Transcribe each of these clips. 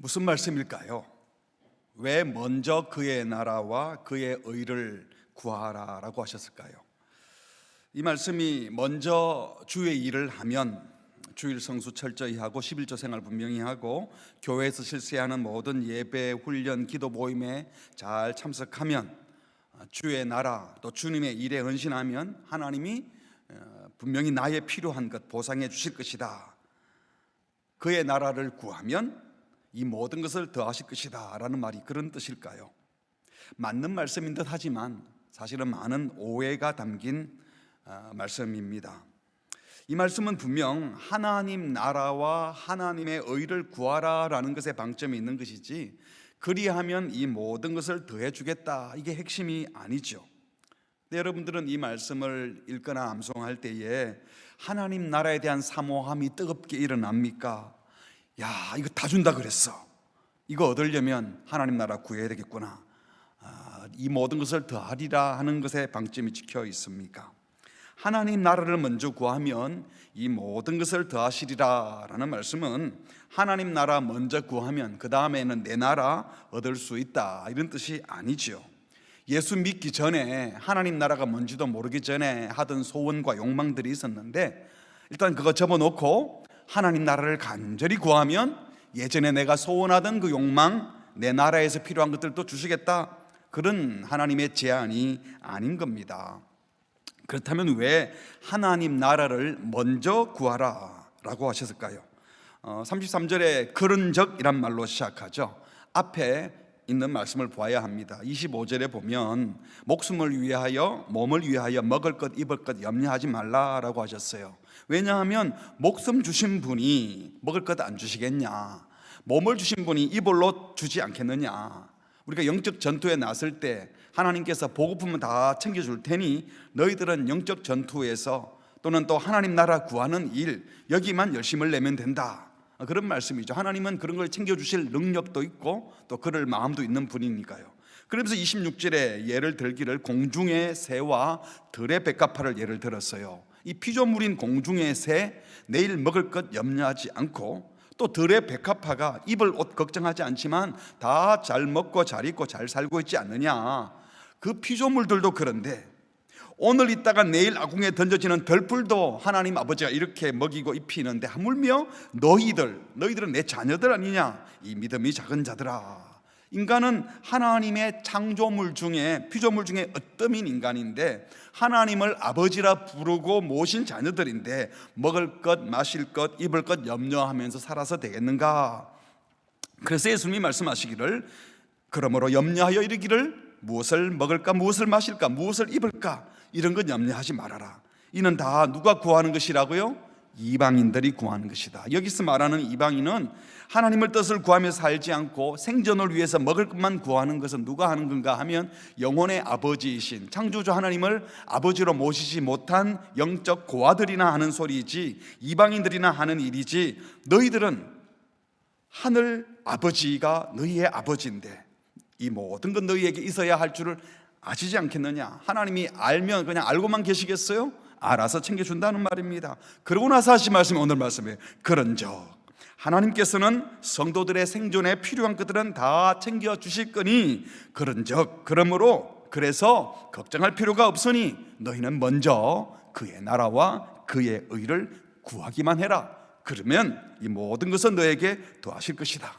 무슨 말씀일까요? 왜 먼저 그의 나라와 그의 의를 구하라라고 하셨을까요? 이 말씀이 먼저 주의 일을 하면 주일 성수 철저히 하고 11조 생활 분명히 하고 교회에서 실시하는 모든 예배, 훈련, 기도 모임에 잘 참석하면 주의 나라 또 주님의 일에 헌신하면 하나님이 분명히 나의 필요한 것 보상해 주실 것이다. 그의 나라를 구하면 이 모든 것을 더하실 것이다 라는 말이 그런 뜻일까요? 맞는 말씀인 듯 하지만 사실은 많은 오해가 담긴 말씀입니다. 이 말씀은 분명 하나님 나라와 하나님의 의를 구하라 라는 것에 방점이 있는 것이지 그리하면 이 모든 것을 더해 주겠다, 이게 핵심이 아니죠. 근데 여러분들은 이 말씀을 읽거나 암송할 때에 하나님 나라에 대한 사모함이 뜨겁게 일어납니까? 야, 이거 다 준다 그랬어, 이거 얻으려면 하나님 나라 구해야 되겠구나, 이 모든 것을 더하리라 하는 것에 방점이 찍혀 있습니까? 하나님 나라를 먼저 구하면 이 모든 것을 더하시리라 라는 말씀은 하나님 나라 먼저 구하면 그 다음에는 내 나라 얻을 수 있다, 이런 뜻이 아니죠. 예수 믿기 전에 하나님 나라가 뭔지도 모르기 전에 하던 소원과 욕망들이 있었는데 일단 그거 접어놓고 하나님 나라를 간절히 구하면 예전에 내가 소원하던 그 욕망, 내 나라에서 필요한 것들도 주시겠다, 그런 하나님의 제안이 아닌 겁니다. 그렇다면 왜 하나님 나라를 먼저 구하라 라고 하셨을까요? 33절에 그런즉 이란 말로 시작하죠. 앞에 있는 말씀을 보아야 합니다. 25절에 보면 목숨을 위하여 몸을 위하여 먹을 것 입을 것 염려하지 말라라고 하셨어요. 왜냐하면 목숨 주신 분이 먹을 것 안 주시겠냐, 몸을 주신 분이 입을 옷 주지 않겠느냐. 우리가 영적 전투에 나설 때 하나님께서 보고품은 다 챙겨줄 테니 너희들은 영적 전투에서 또는 또 하나님 나라 구하는 일 여기만 열심을 내면 된다, 그런 말씀이죠. 하나님은 그런 걸 챙겨주실 능력도 있고 또 그럴 마음도 있는 분이니까요. 그러면서 26절에 예를 들기를 공중의 새와 들의 백합화를 예를 들었어요. 이 피조물인 공중의 새, 내일 먹을 것 염려하지 않고 또 들의 백합화가 입을 옷 걱정하지 않지만 다 잘 먹고 잘 입고 잘 살고 있지 않느냐. 그 피조물들도 그런데 오늘 있다가 내일 아궁에 던져지는 들풀도 하나님 아버지가 이렇게 먹이고 입히는데 하물며 너희들은 내 자녀들 아니냐, 이 믿음이 작은 자들아. 인간은 하나님의 창조물 중에 피조물 중에 으뜸인 인간인데 하나님을 아버지라 부르고 모신 자녀들인데 먹을 것 마실 것 입을 것 염려하면서 살아서 되겠는가? 그래서 예수님이 말씀하시기를 그러므로 염려하여 이르기를 무엇을 먹을까 무엇을 마실까 무엇을 입을까 이런 것 염려하지 말아라. 이는 다 누가 구하는 것이라고요? 이방인들이 구하는 것이다. 여기서 말하는 이방인은 하나님의 뜻을 구하며 살지 않고 생존을 위해서 먹을 것만 구하는 것은 누가 하는 건가 하면 영혼의 아버지이신 창조주 하나님을 아버지로 모시지 못한 영적 고아들이나 하는 소리이지 이방인들이나 하는 일이지, 너희들은 하늘 아버지가 너희의 아버지인데 이 모든 건 너희에게 있어야 할 줄을 아시지 않겠느냐. 하나님이 알면 그냥 알고만 계시겠어요? 알아서 챙겨준다는 말입니다. 그러고 나서 하신 말씀이 오늘 말씀이에요. 그런즉 하나님께서는 성도들의 생존에 필요한 것들은 다 챙겨주실 거니 그런즉 그러므로 그래서 걱정할 필요가 없으니 너희는 먼저 그의 나라와 그의 의를 구하기만 해라. 그러면 이 모든 것은 너에게 더하실 것이다.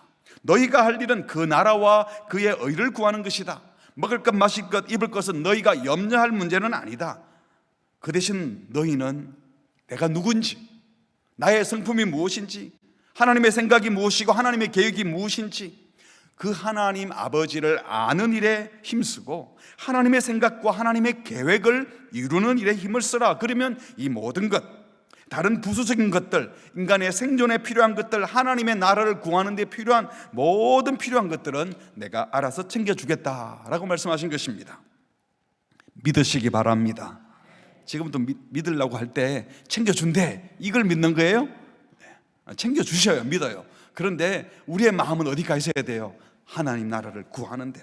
너희가 할 일은 그 나라와 그의 의를 구하는 것이다. 먹을 것 마실 것 입을 것은 너희가 염려할 문제는 아니다. 그 대신 너희는 내가 누군지, 나의 성품이 무엇인지, 하나님의 생각이 무엇이고 하나님의 계획이 무엇인지 그 하나님 아버지를 아는 일에 힘쓰고 하나님의 생각과 하나님의 계획을 이루는 일에 힘을 쓰라. 그러면 이 모든 것, 다른 부수적인 것들, 인간의 생존에 필요한 것들, 하나님의 나라를 구하는 데 필요한 모든 필요한 것들은 내가 알아서 챙겨주겠다라고 말씀하신 것입니다. 믿으시기 바랍니다. 지금부터 믿으려고 할 때 챙겨준대, 이걸 믿는 거예요? 네. 챙겨주셔요. 믿어요. 그런데 우리의 마음은 어디가 있어야 돼요? 하나님 나라를 구하는데.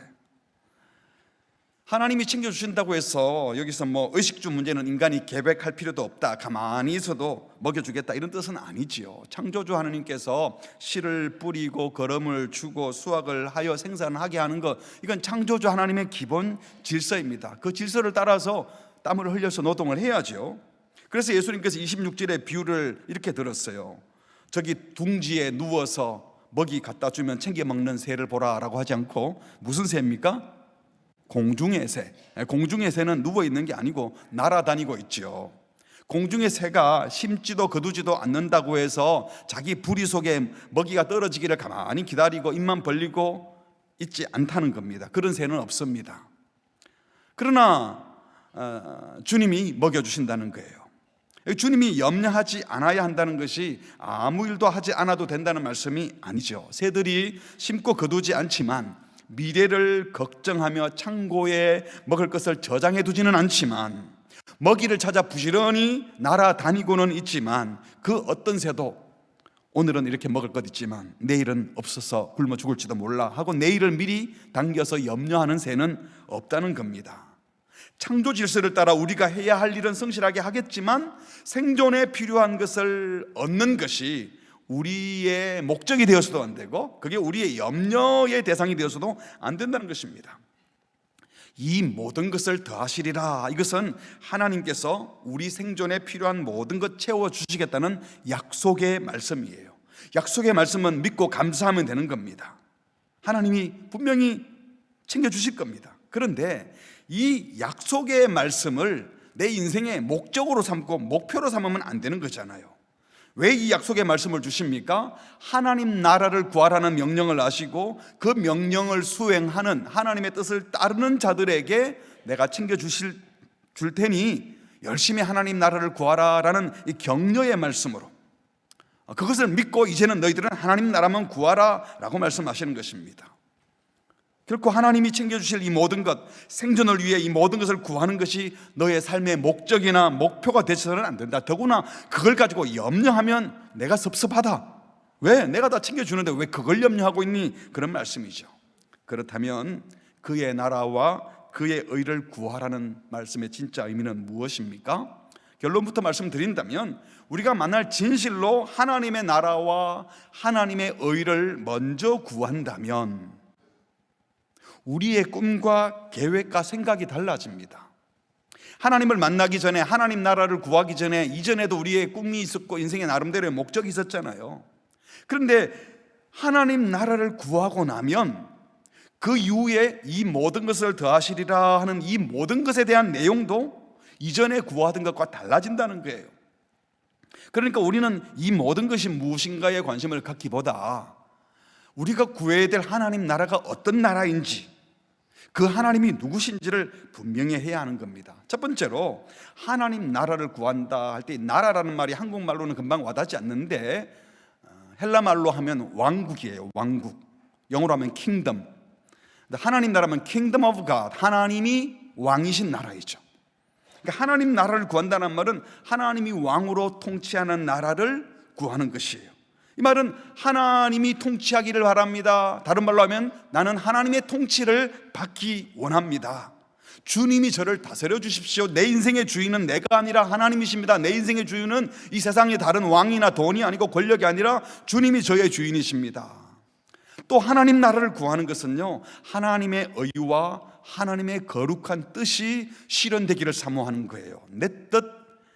하나님이 챙겨주신다고 해서 여기서 뭐 의식주 문제는 인간이 계획할 필요도 없다, 가만히 있어도 먹여주겠다, 이런 뜻은 아니지요. 창조주 하나님께서 씨를 뿌리고 거름을 주고 수확을 하여 생산하게 하는 것, 이건 창조주 하나님의 기본 질서입니다. 그 질서를 따라서 땀을 흘려서 노동을 해야죠. 그래서 예수님께서 26절의 비유를 이렇게 들었어요. 저기 둥지에 누워서 먹이 갖다 주면 챙겨 먹는 새를 보라라고 하지 않고, 무슨 새입니까? 공중의 새. 공중의 새는 누워 있는 게 아니고 날아다니고 있죠. 공중의 새가 심지도 거두지도 않는다고 해서 자기 부리 속에 먹이가 떨어지기를 가만히 기다리고 입만 벌리고 있지 않다는 겁니다. 그런 새는 없습니다. 그러나 주님이 먹여주신다는 거예요. 주님이 염려하지 않아야 한다는 것이 아무 일도 하지 않아도 된다는 말씀이 아니죠. 새들이 심고 거두지 않지만, 미래를 걱정하며 창고에 먹을 것을 저장해 두지는 않지만, 먹이를 찾아 부지런히 날아다니고는 있지만, 그 어떤 새도 오늘은 이렇게 먹을 것 있지만 내일은 없어서 굶어 죽을지도 몰라 하고 내일을 미리 당겨서 염려하는 새는 없다는 겁니다. 창조 질서를 따라 우리가 해야 할 일은 성실하게 하겠지만, 생존에 필요한 것을 얻는 것이 우리의 목적이 되어서도 안 되고, 그게 우리의 염려의 대상이 되어서도 안 된다는 것입니다. 이 모든 것을 더하시리라, 이것은 하나님께서 우리 생존에 필요한 모든 것 채워주시겠다는 약속의 말씀이에요. 약속의 말씀은 믿고 감사하면 되는 겁니다. 하나님이 분명히 챙겨주실 겁니다. 그런데 이 약속의 말씀을 내 인생의 목적으로 삼고 목표로 삼으면 안 되는 거잖아요. 왜 이 약속의 말씀을 주십니까? 하나님 나라를 구하라는 명령을 하시고 그 명령을 수행하는, 하나님의 뜻을 따르는 자들에게 내가 챙겨주실 줄 테니 열심히 하나님 나라를 구하라라는 이 격려의 말씀으로, 그것을 믿고 이제는 너희들은 하나님 나라만 구하라 라고 말씀하시는 것입니다. 결코 하나님이 챙겨주실 이 모든 것, 생존을 위해 이 모든 것을 구하는 것이 너의 삶의 목적이나 목표가 되서는 안 된다. 더구나 그걸 가지고 염려하면 내가 섭섭하다. 왜? 내가 다 챙겨주는데 왜 그걸 염려하고 있니? 그런 말씀이죠. 그렇다면 그의 나라와 그의 의를 구하라는 말씀의 진짜 의미는 무엇입니까? 결론부터 말씀드린다면, 우리가 만날 진실로 하나님의 나라와 하나님의 의를 먼저 구한다면 우리의 꿈과 계획과 생각이 달라집니다. 하나님을 만나기 전에, 하나님 나라를 구하기 전에 이전에도 우리의 꿈이 있었고 인생의 나름대로의 목적이 있었잖아요. 그런데 하나님 나라를 구하고 나면 그 이후에 이 모든 것을 더하시리라 하는 이 모든 것에 대한 내용도 이전에 구하던 것과 달라진다는 거예요. 그러니까 우리는 이 모든 것이 무엇인가에 관심을 갖기보다 우리가 구해야 될 하나님 나라가 어떤 나라인지, 그 하나님이 누구신지를 분명히 해야 하는 겁니다. 첫 번째로 하나님 나라를 구한다 할 때 나라라는 말이 한국말로는 금방 와닿지 않는데 헬라말로 하면 왕국이에요. 왕국. 영어로 하면 킹덤. 하나님 나라면 킹덤 오브 갓, 하나님이 왕이신 나라이죠. 그러니까 하나님 나라를 구한다는 말은 하나님이 왕으로 통치하는 나라를 구하는 것이에요. 이 말은 하나님이 통치하기를 바랍니다. 다른 말로 하면 나는 하나님의 통치를 받기 원합니다. 주님이 저를 다스려 주십시오. 내 인생의 주인은 내가 아니라 하나님이십니다. 내 인생의 주인은 이 세상의 다른 왕이나 돈이 아니고 권력이 아니라 주님이 저의 주인이십니다. 또 하나님 나라를 구하는 것은요, 하나님의 의와 하나님의 거룩한 뜻이 실현되기를 사모하는 거예요. 내 뜻,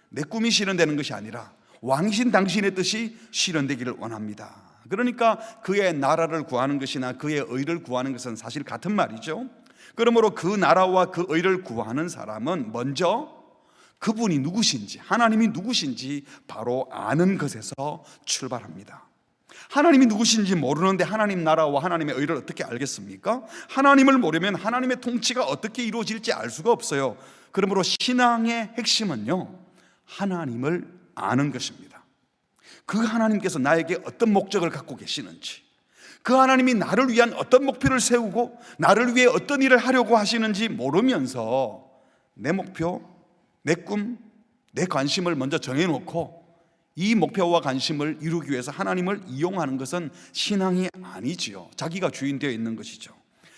내 꿈이 실현되는 것이 아니라 왕이신 당신의 뜻이 실현되기를 원합니다. 그러니까 그의 나라를 구하는 것이나 그의 의를 구하는 것은 사실 같은 말이죠. 그러므로 그 나라와 그 의를 구하는 사람은 먼저 그분이 누구신지, 하나님이 누구신지 바로 아는 것에서 출발합니다. 하나님이 누구신지 모르는데 하나님 나라와 하나님의 의를 어떻게 알겠습니까? 하나님을 모르면 하나님의 통치가 어떻게 이루어질지 알 수가 없어요. 그러므로 신앙의 핵심은요, 하나님을 아는 것입니다. 그 하나님께서 나에게 어떤 목적을 갖고 계시는지, 그 하나님이 나를 위한 어떤 목표를 세우고 나를 위해 어떤 일을 하려고 하시는지 모르면서 내 목표, 내 꿈, 내 관심을 먼저 정해놓고 이 목표와 관심을 이루기 위해서 하나님을 이용하는 것은 신앙이 아니지요. 자기가 주인 되어 있는 것이죠.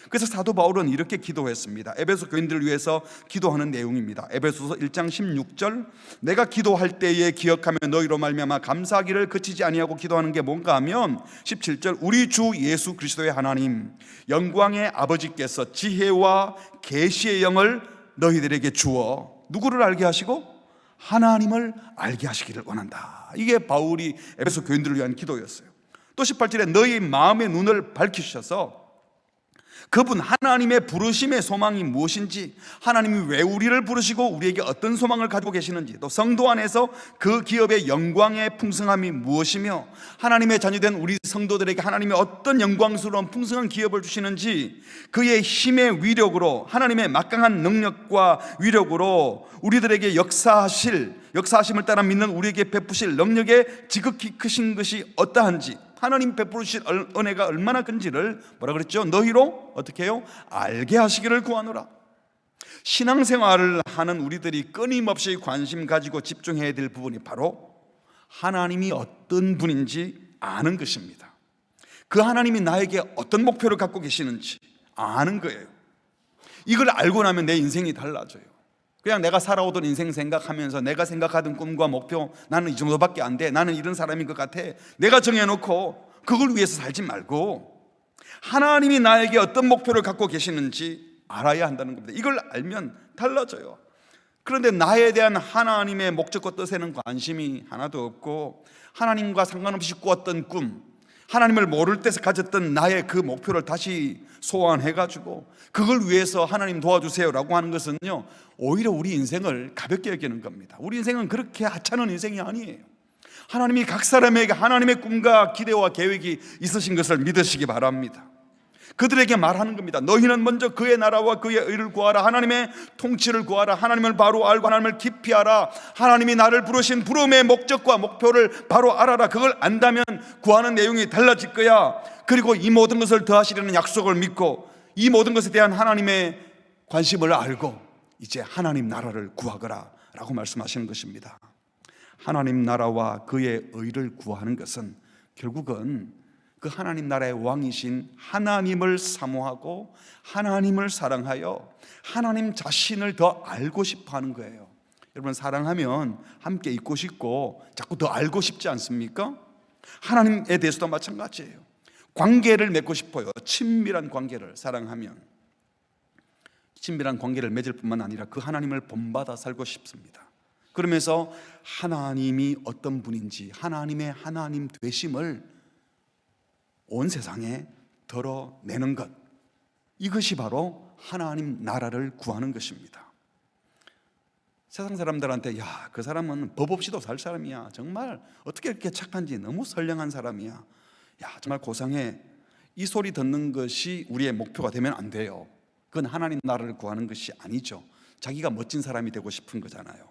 그래서 사도 바울은 이렇게 기도했습니다. 에베소 교인들을 위해서 기도하는 내용입니다. 에베소서 1장 16절, 내가 기도할 때에 기억하며 너희로 말미암아 감사하기를 그치지 아니하고 기도하는 게 뭔가 하면 17절, 우리 주 예수 그리스도의 하나님 영광의 아버지께서 지혜와 계시의 영을 너희들에게 주어 누구를 알게 하시고 하나님을 알게 하시기를 원한다. 이게 바울이 에베소 교인들을 위한 기도였어요. 또 18절에 너희 마음의 눈을 밝히셔서 그분 하나님의 부르심의 소망이 무엇인지, 하나님이 왜 우리를 부르시고 우리에게 어떤 소망을 가지고 계시는지, 또 성도 안에서 그 기업의 영광의 풍성함이 무엇이며 하나님의 자녀된 우리 성도들에게 하나님이 어떤 영광스러운 풍성한 기업을 주시는지, 그의 힘의 위력으로, 하나님의 막강한 능력과 위력으로 우리들에게 역사하심을 따라 믿는 우리에게 베푸실 능력의 지극히 크신 것이 어떠한지, 하나님 베푸실 은혜가 얼마나 큰지를 뭐라 그랬죠? 너희로 어떻게 해요? 알게 하시기를 구하노라. 신앙생활을 하는 우리들이 끊임없이 관심 가지고 집중해야 될 부분이 바로 하나님이 어떤 분인지 아는 것입니다. 그 하나님이 나에게 어떤 목표를 갖고 계시는지 아는 거예요. 이걸 알고 나면 내 인생이 달라져요. 그냥 내가 살아오던 인생 생각하면서 내가 생각하던 꿈과 목표, 나는 이 정도밖에 안 돼, 나는 이런 사람인 것 같아, 내가 정해놓고 그걸 위해서 살지 말고 하나님이 나에게 어떤 목표를 갖고 계시는지 알아야 한다는 겁니다. 이걸 알면 달라져요. 그런데 나에 대한 하나님의 목적과 뜻에는 관심이 하나도 없고, 하나님과 상관없이 꾸었던 꿈, 하나님을 모를 때서 가졌던 나의 그 목표를 다시 소환해가지고 그걸 위해서 하나님 도와주세요라고 하는 것은요, 오히려 우리 인생을 가볍게 여기는 겁니다. 우리 인생은 그렇게 하찮은 인생이 아니에요. 하나님이 각 사람에게 하나님의 꿈과 기대와 계획이 있으신 것을 믿으시기 바랍니다. 그들에게 말하는 겁니다. 너희는 먼저 그의 나라와 그의 의를 구하라. 하나님의 통치를 구하라. 하나님을 바로 알고 하나님을 깊이 알아. 하나님이 나를 부르신 부름의 목적과 목표를 바로 알아라. 그걸 안다면 구하는 내용이 달라질 거야. 그리고 이 모든 것을 더하시려는 약속을 믿고 이 모든 것에 대한 하나님의 관심을 알고 이제 하나님 나라를 구하거라 라고 말씀하시는 것입니다. 하나님 나라와 그의 의를 구하는 것은 결국은 그 하나님 나라의 왕이신 하나님을 사모하고 하나님을 사랑하여 하나님 자신을 더 알고 싶어 하는 거예요. 여러분, 사랑하면 함께 있고 싶고 자꾸 더 알고 싶지 않습니까? 하나님에 대해서도 마찬가지예요. 관계를 맺고 싶어요. 친밀한 관계를. 사랑하면 친밀한 관계를 맺을 뿐만 아니라 그 하나님을 본받아 살고 싶습니다. 그러면서 하나님이 어떤 분인지, 하나님의 하나님 되심을 온 세상에 드러내는 것, 이것이 바로 하나님 나라를 구하는 것입니다. 세상 사람들한테 야, 그 사람은 법 없이도 살 사람이야, 정말 어떻게 이렇게 착한지, 너무 선량한 사람이야, 야 정말 고상해, 이 소리 듣는 것이 우리의 목표가 되면 안 돼요. 그건 하나님 나라를 구하는 것이 아니죠. 자기가 멋진 사람이 되고 싶은 거잖아요.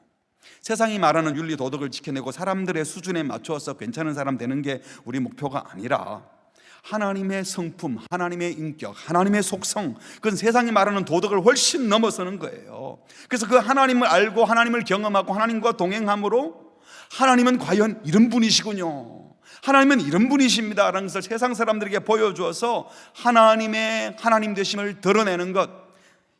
세상이 말하는 윤리 도덕을 지켜내고 사람들의 수준에 맞추어서 괜찮은 사람 되는 게 우리 목표가 아니라 하나님의 성품, 하나님의 인격, 하나님의 속성, 그건 세상이 말하는 도덕을 훨씬 넘어서는 거예요. 그래서 그 하나님을 알고 하나님을 경험하고 하나님과 동행함으로 하나님은 과연 이런 분이시군요, 하나님은 이런 분이십니다 라는 것을 세상 사람들에게 보여주어서 하나님의 하나님 되심을 드러내는 것,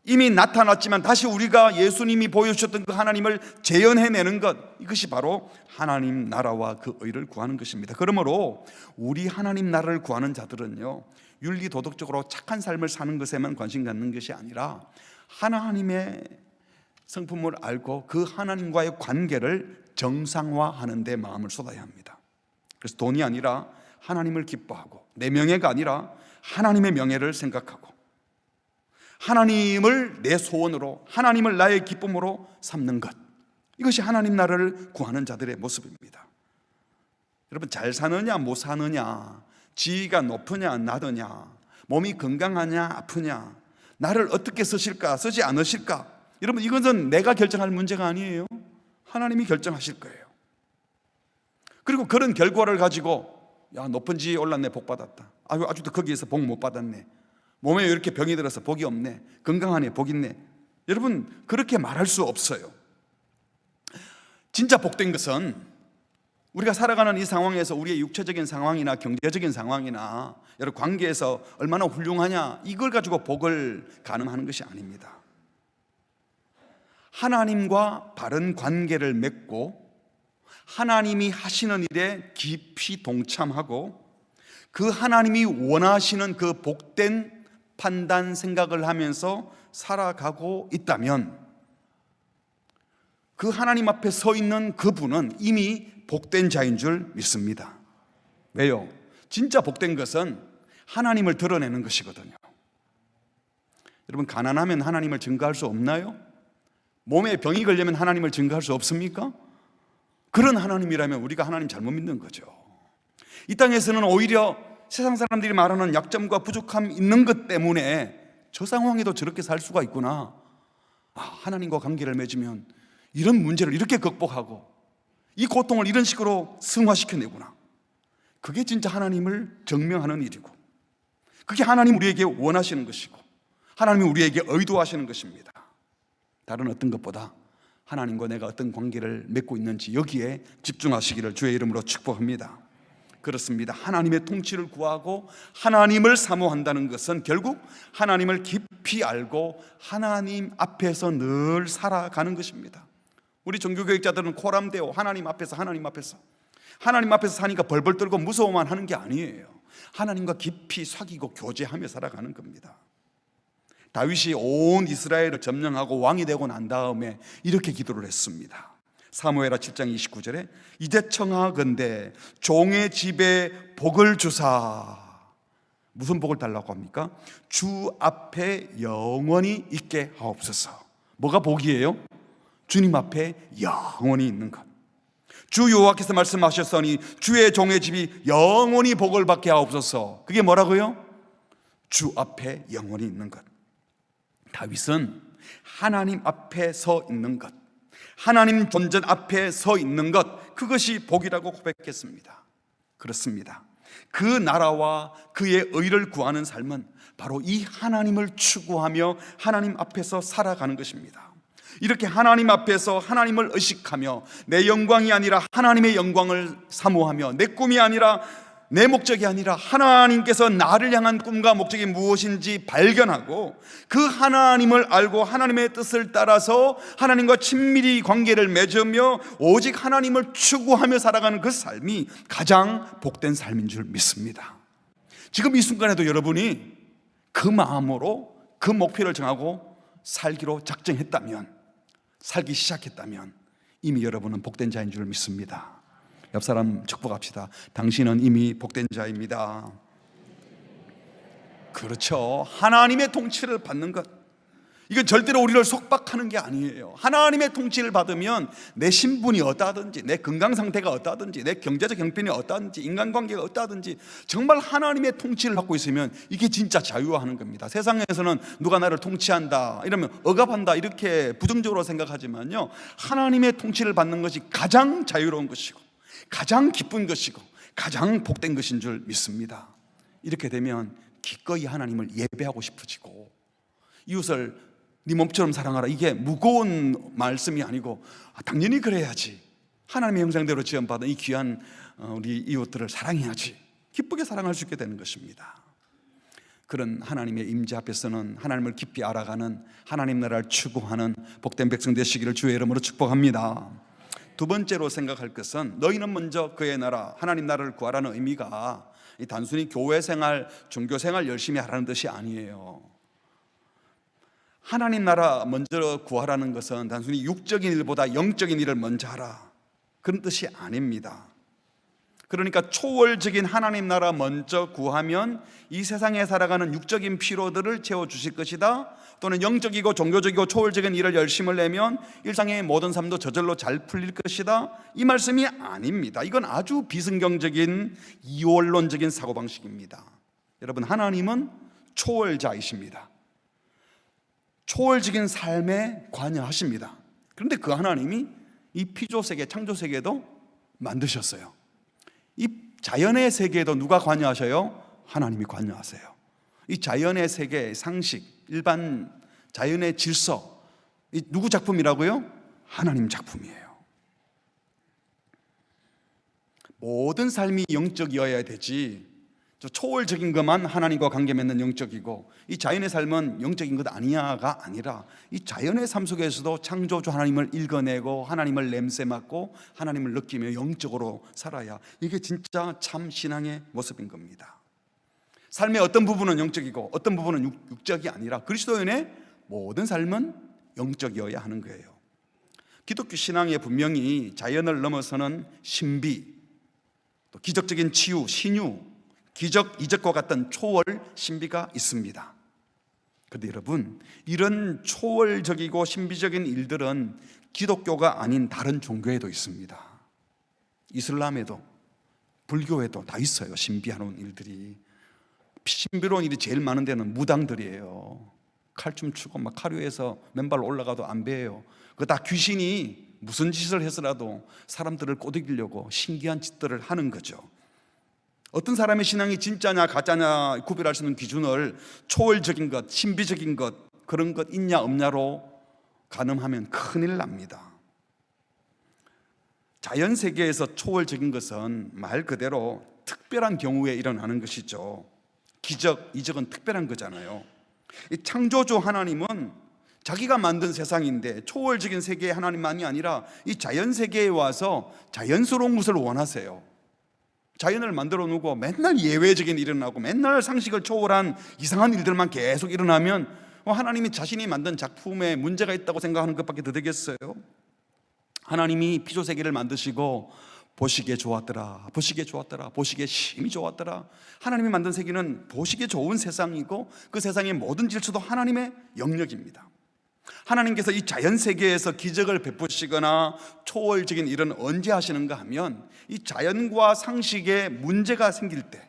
이미 나타났지만 다시 우리가 예수님이 보여주셨던 그 하나님을 재현해내는 것, 이것이 바로 하나님 나라와 그 의를 구하는 것입니다. 그러므로 우리 하나님 나라를 구하는 자들은요, 윤리 도덕적으로 착한 삶을 사는 것에만 관심 갖는 것이 아니라 하나님의 성품을 알고 그 하나님과의 관계를 정상화하는 데 마음을 쏟아야 합니다. 그래서 돈이 아니라 하나님을 기뻐하고, 내 명예가 아니라 하나님의 명예를 생각하고, 하나님을 내 소원으로, 하나님을 나의 기쁨으로 삼는 것, 이것이 하나님 나라를 구하는 자들의 모습입니다. 여러분, 잘 사느냐 못 사느냐, 지위가 높으냐 낮으냐, 몸이 건강하냐 아프냐, 나를 어떻게 쓰실까 쓰지 않으실까, 여러분 이것은 내가 결정할 문제가 아니에요. 하나님이 결정하실 거예요. 그리고 그런 결과를 가지고 야, 높은 지위에 올랐네, 복 받았다, 아직도 거기에서 복 못 받았네, 몸에 이렇게 병이 들어서 복이 없네, 건강하네, 복 있네, 여러분 그렇게 말할 수 없어요. 진짜 복된 것은 우리가 살아가는 이 상황에서 우리의 육체적인 상황이나 경제적인 상황이나 여러 관계에서 얼마나 훌륭하냐, 이걸 가지고 복을 가늠하는 것이 아닙니다. 하나님과 바른 관계를 맺고 하나님이 하시는 일에 깊이 동참하고 그 하나님이 원하시는 그 복된 판단, 생각을 하면서 살아가고 있다면 그 하나님 앞에 서 있는 그분은 이미 복된 자인 줄 믿습니다. 왜요? 진짜 복된 것은 하나님을 드러내는 것이거든요. 여러분, 가난하면 하나님을 증거할 수 없나요? 몸에 병이 걸리면 하나님을 증거할 수 없습니까? 그런 하나님이라면 우리가 하나님 잘못 믿는 거죠. 이 땅에서는 오히려 세상 사람들이 말하는 약점과 부족함 있는 것 때문에 저 상황에도 저렇게 살 수가 있구나, 하나님과 관계를 맺으면 이런 문제를 이렇게 극복하고 이 고통을 이런 식으로 승화시켜내구나, 그게 진짜 하나님을 증명하는 일이고, 그게 하나님 우리에게 원하시는 것이고, 하나님이 우리에게 의도하시는 것입니다. 다른 어떤 것보다 하나님과 내가 어떤 관계를 맺고 있는지 여기에 집중하시기를 주의 이름으로 축복합니다. 그렇습니다. 하나님의 통치를 구하고 하나님을 사모한다는 것은 결국 하나님을 깊이 알고 하나님 앞에서 늘 살아가는 것입니다. 우리 종교교육자들은 코람데오, 하나님 앞에서 사니까 벌벌 떨고 무서워만 하는 게 아니에요. 하나님과 깊이 사귀고 교제하며 살아가는 겁니다. 다윗이 온 이스라엘을 점령하고 왕이 되고 난 다음에 이렇게 기도를 했습니다. 사무엘하 7장 29절에 이제 청하건대 종의 집에 복을 주사. 무슨 복을 달라고 합니까? 주 앞에 영원히 있게 하옵소서. 뭐가 복이에요? 주님 앞에 영원히 있는 것. 주 여호와께서 말씀하셨으니 주의 종의 집이 영원히 복을 받게 하옵소서. 그게 뭐라고요? 주 앞에 영원히 있는 것. 다윗은 하나님 앞에 서 있는 것, 하나님 존전 앞에 서 있는 것, 그것이 복이라고 고백했습니다. 그렇습니다. 그 나라와 그의 의를 구하는 삶은 바로 이 하나님을 추구하며 하나님 앞에서 살아가는 것입니다. 이렇게 하나님 앞에서 하나님을 의식하며 내 영광이 아니라 하나님의 영광을 사모하며 내 꿈이 아니라 내 목적이 아니라 하나님께서 나를 향한 꿈과 목적이 무엇인지 발견하고 그 하나님을 알고 하나님의 뜻을 따라서 하나님과 친밀히 관계를 맺으며 오직 하나님을 추구하며 살아가는 그 삶이 가장 복된 삶인 줄 믿습니다. 지금 이 순간에도 여러분이 그 마음으로 그 목표를 정하고 살기로 작정했다면, 살기 시작했다면 이미 여러분은 복된 자인 줄 믿습니다. 옆 사람 축복합시다. 당신은 이미 복된 자입니다. 그렇죠. 하나님의 통치를 받는 것, 이건 절대로 우리를 속박하는 게 아니에요. 하나님의 통치를 받으면 내 신분이 어떠하든지, 내 건강 상태가 어떠하든지, 내 경제적 형편이 어떠하든지, 인간관계가 어떠하든지 정말 하나님의 통치를 받고 있으면 이게 진짜 자유화하는 겁니다. 세상에서는 누가 나를 통치한다 이러면 억압한다 이렇게 부정적으로 생각하지만요, 하나님의 통치를 받는 것이 가장 자유로운 것이고 가장 기쁜 것이고 가장 복된 것인 줄 믿습니다. 이렇게 되면 기꺼이 하나님을 예배하고 싶어지고, 이웃을 네 몸처럼 사랑하라, 이게 무거운 말씀이 아니고 당연히 그래야지, 하나님의 형상대로 지음받은 이 귀한 우리 이웃들을 사랑해야지, 기쁘게 사랑할 수 있게 되는 것입니다. 그런 하나님의 임재 앞에서는 하나님을 깊이 알아가는, 하나님 나라를 추구하는 복된 백성 되시기를 주의 이름으로 축복합니다. 두 번째로 생각할 것은, 너희는 먼저 그의 나라, 하나님 나라를 구하라는 의미가 단순히 교회 생활, 종교 생활 열심히 하라는 뜻이 아니에요. 하나님 나라 먼저 구하라는 것은 단순히 육적인 일보다 영적인 일을 먼저 하라, 그런 뜻이 아닙니다. 그러니까 초월적인 하나님 나라 먼저 구하면 이 세상에 살아가는 육적인 피로들을 채워주실 것이다, 또는 영적이고 종교적이고 초월적인 일을 열심을 내면 일상의 모든 삶도 저절로 잘 풀릴 것이다, 이 말씀이 아닙니다. 이건 아주 비성경적인 이원론적인 사고방식입니다. 여러분, 하나님은 초월자이십니다. 초월적인 삶에 관여하십니다. 그런데 그 하나님이 이 피조세계, 창조세계도 만드셨어요. 이 자연의 세계에도 누가 관여하셔요? 하나님이 관여하세요. 이 자연의 세계, 상식, 일반 자연의 질서, 이 누구 작품이라고요? 하나님 작품이에요. 모든 삶이 영적이어야 되지, 초월적인 것만 하나님과 관계 맺는 영적이고 이 자연의 삶은 영적인 것 아니야가 아니라, 이 자연의 삶 속에서도 창조주 하나님을 읽어내고 하나님을 냄새 맡고 하나님을 느끼며 영적으로 살아야 이게 진짜 참 신앙의 모습인 겁니다. 삶의 어떤 부분은 영적이고 어떤 부분은 육적이 아니라 그리스도인의 모든 삶은 영적이어야 하는 거예요. 기독교 신앙에 분명히 자연을 넘어서는 신비, 또 기적적인 치유, 신유, 기적, 이적과 같은 초월 신비가 있습니다. 그런데 여러분, 이런 초월적이고 신비적인 일들은 기독교가 아닌 다른 종교에도 있습니다. 이슬람에도 불교에도 다 있어요. 신비한 일들이. 신비로운 일이 제일 많은 데는 무당들이에요. 칼춤 추고 막 하류에서 맨발로 올라가도 안 배요. 그거 다 귀신이 무슨 짓을 해서라도 사람들을 꼬드기려고 신기한 짓들을 하는 거죠. 어떤 사람의 신앙이 진짜냐 가짜냐 구별할 수 있는 기준을 초월적인 것, 신비적인 것, 그런 것 있냐 없냐로 가늠하면 큰일 납니다. 자연 세계에서 초월적인 것은 말 그대로 특별한 경우에 일어나는 것이죠. 기적, 이적은 특별한 거잖아요. 이 창조주 하나님은 자기가 만든 세상인데 초월적인 세계의 하나님만이 아니라 이 자연 세계에 와서 자연스러운 것을 원하세요. 자연을 만들어 놓고 맨날 예외적인 일이 일어나고 맨날 상식을 초월한 이상한 일들만 계속 일어나면 하나님이 자신이 만든 작품에 문제가 있다고 생각하는 것밖에 더 되겠어요? 하나님이 피조세계를 만드시고 보시기에 좋았더라, 보시기에 좋았더라, 보시기에 심히 좋았더라. 하나님이 만든 세계는 보시기에 좋은 세상이고 그 세상의 모든 질서도 하나님의 영역입니다. 하나님께서 이 자연 세계에서 기적을 베푸시거나 초월적인 일은 언제 하시는가 하면 이 자연과 상식에 문제가 생길 때,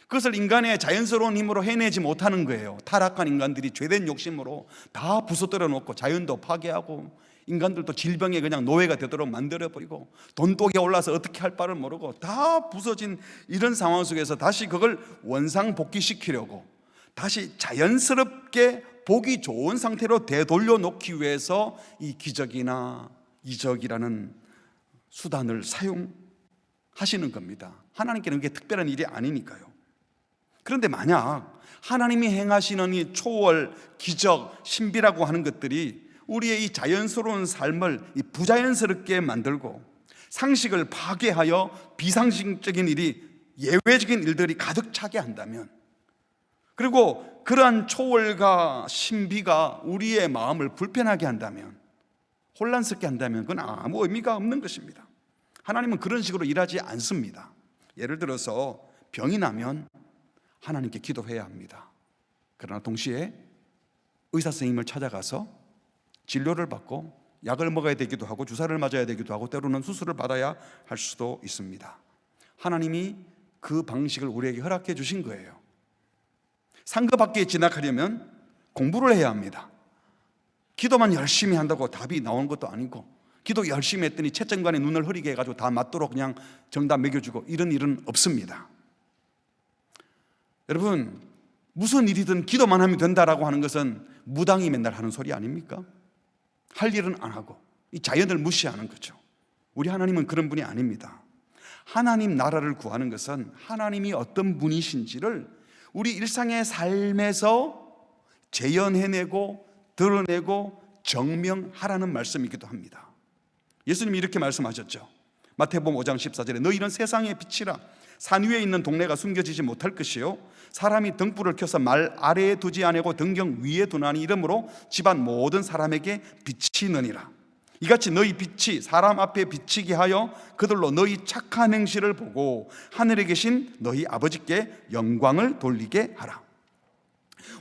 그것을 인간의 자연스러운 힘으로 해내지 못하는 거예요. 타락한 인간들이 죄된 욕심으로 다 부숴뜨려 놓고 자연도 파괴하고 인간들도 질병에 그냥 노예가 되도록 만들어버리고 돈독이 올라서 어떻게 할 바를 모르고 다 부서진 이런 상황 속에서 다시 그걸 원상복귀시키려고 다시 자연스럽게 보기 좋은 상태로 되돌려 놓기 위해서 이 기적이나 이적이라는 수단을 사용하시는 겁니다. 하나님께는 그게 특별한 일이 아니니까요. 그런데 만약 하나님이 행하시는 이 초월, 기적, 신비라고 하는 것들이 우리의 이 자연스러운 삶을 부자연스럽게 만들고 상식을 파괴하여 비상식적인 일이, 예외적인 일들이 가득 차게 한다면, 그리고 그러한 초월과 신비가 우리의 마음을 불편하게 한다면, 혼란스럽게 한다면 그건 아무 의미가 없는 것입니다. 하나님은 그런 식으로 일하지 않습니다. 예를 들어서 병이 나면 하나님께 기도해야 합니다. 그러나 동시에 의사 선생님을 찾아가서 진료를 받고 약을 먹어야 되기도 하고 주사를 맞아야 되기도 하고 때로는 수술을 받아야 할 수도 있습니다. 하나님이 그 방식을 우리에게 허락해 주신 거예요. 상급학계에 진학하려면 공부를 해야 합니다. 기도만 열심히 한다고 답이 나오는 것도 아니고, 기도 열심히 했더니 채점관에 눈을 흐리게 해가지고 다 맞도록 그냥 정답 매겨주고 이런 일은 없습니다. 여러분, 무슨 일이든 기도만 하면 된다라고 하는 것은 무당이 맨날 하는 소리 아닙니까? 할 일은 안 하고 이 자연을 무시하는 거죠. 우리 하나님은 그런 분이 아닙니다. 하나님 나라를 구하는 것은 하나님이 어떤 분이신지를 우리 일상의 삶에서 재현해내고 드러내고 증명하라는 말씀이기도 합니다. 예수님이 이렇게 말씀하셨죠. 마태복음 5장 14절에 너희는 세상의 빛이라. 산 위에 있는 동네가 숨겨지지 못할 것이요 사람이 등불을 켜서 말 아래에 두지 아니하고 등경 위에 두나니 이러므로 집안 모든 사람에게 비치느니라. 이같이 너희 빛이 사람 앞에 비치게 하여 그들로 너희 착한 행실을 보고 하늘에 계신 너희 아버지께 영광을 돌리게 하라.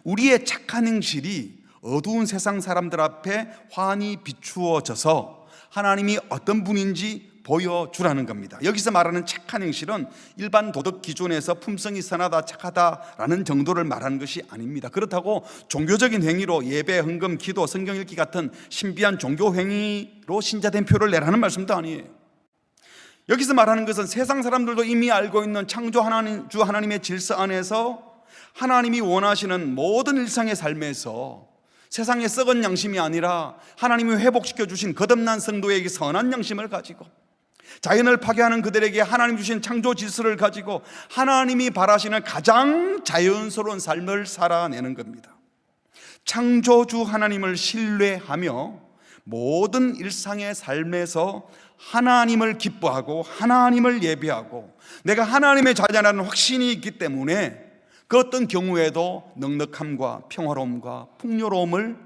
우리의 착한 행실이 어두운 세상 사람들 앞에 환히 비추어져서 하나님이 어떤 분인지 보여주라는 겁니다. 여기서 말하는 착한 행실은 일반 도덕 기준에서 품성이 선하다, 착하다라는 정도를 말하는 것이 아닙니다. 그렇다고 종교적인 행위로 예배, 헌금, 기도, 성경 읽기 같은 신비한 종교 행위로 신자된 표를 내라는 말씀도 아니에요. 여기서 말하는 것은 세상 사람들도 이미 알고 있는 창조 하나님, 주 하나님의 질서 안에서 하나님이 원하시는 모든 일상의 삶에서 세상의 썩은 양심이 아니라 하나님이 회복시켜 주신 거듭난 성도에게 선한 양심을 가지고 자연을 파괴하는 그들에게 하나님 주신 창조 질서를 가지고 하나님이 바라시는 가장 자연스러운 삶을 살아내는 겁니다. 창조주 하나님을 신뢰하며 모든 일상의 삶에서 하나님을 기뻐하고 하나님을 예배하고 내가 하나님의 자녀라는 확신이 있기 때문에 그 어떤 경우에도 넉넉함과 평화로움과 풍요로움을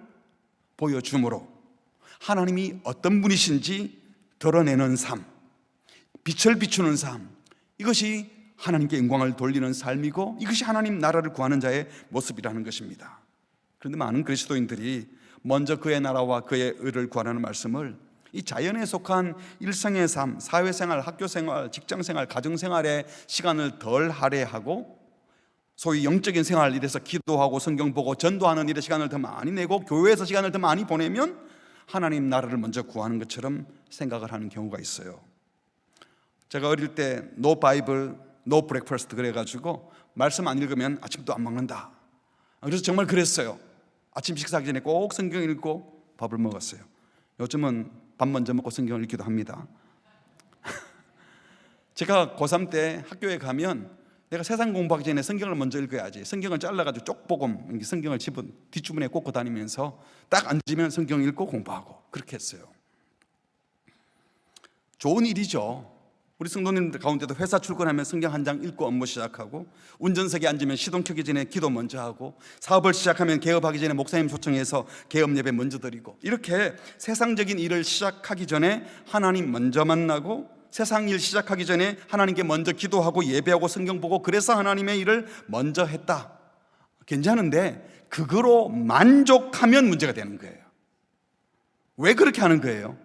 보여주므로 하나님이 어떤 분이신지 드러내는 삶, 빛을 비추는 삶, 이것이 하나님께 영광을 돌리는 삶이고 이것이 하나님 나라를 구하는 자의 모습이라는 것입니다. 그런데 많은 그리스도인들이 먼저 그의 나라와 그의 의를 구하라는 말씀을 이 자연에 속한 일상의 삶, 사회생활, 학교생활, 직장생활, 가정생활에 시간을 덜 할애하고 소위 영적인 생활, 이래서 기도하고 성경 보고 전도하는 일에 시간을 더 많이 내고 교회에서 시간을 더 많이 보내면 하나님 나라를 먼저 구하는 것처럼 생각을 하는 경우가 있어요. 제가 어릴 때 No Bible, No Breakfast 그래가지고 말씀 안 읽으면 아침도 안 먹는다. 그래서 정말 그랬어요. 아침 식사하기 전에 꼭 성경 읽고 밥을 먹었어요. 요즘은 밥 먼저 먹고 성경을 읽기도 합니다. 제가 고3 때 학교에 가면 내가 세상 공부하기 전에 성경을 먼저 읽어야지, 성경을 잘라가지고 쪽복음 성경을 뒷주머니에 꽂고 다니면서 딱 앉으면 성경 읽고 공부하고 그렇게 했어요. 좋은 일이죠. 우리 성도님들 가운데도 회사 출근하면 성경 한 장 읽고 업무 시작하고, 운전석에 앉으면 시동 켜기 전에 기도 먼저 하고, 사업을 시작하면 개업하기 전에 목사님 초청해서 개업 예배 먼저 드리고, 이렇게 세상적인 일을 시작하기 전에 하나님 먼저 만나고, 세상 일 시작하기 전에 하나님께 먼저 기도하고 예배하고 성경 보고, 그래서 하나님의 일을 먼저 했다. 괜찮은데 그거로 만족하면 문제가 되는 거예요. 왜 그렇게 하는 거예요?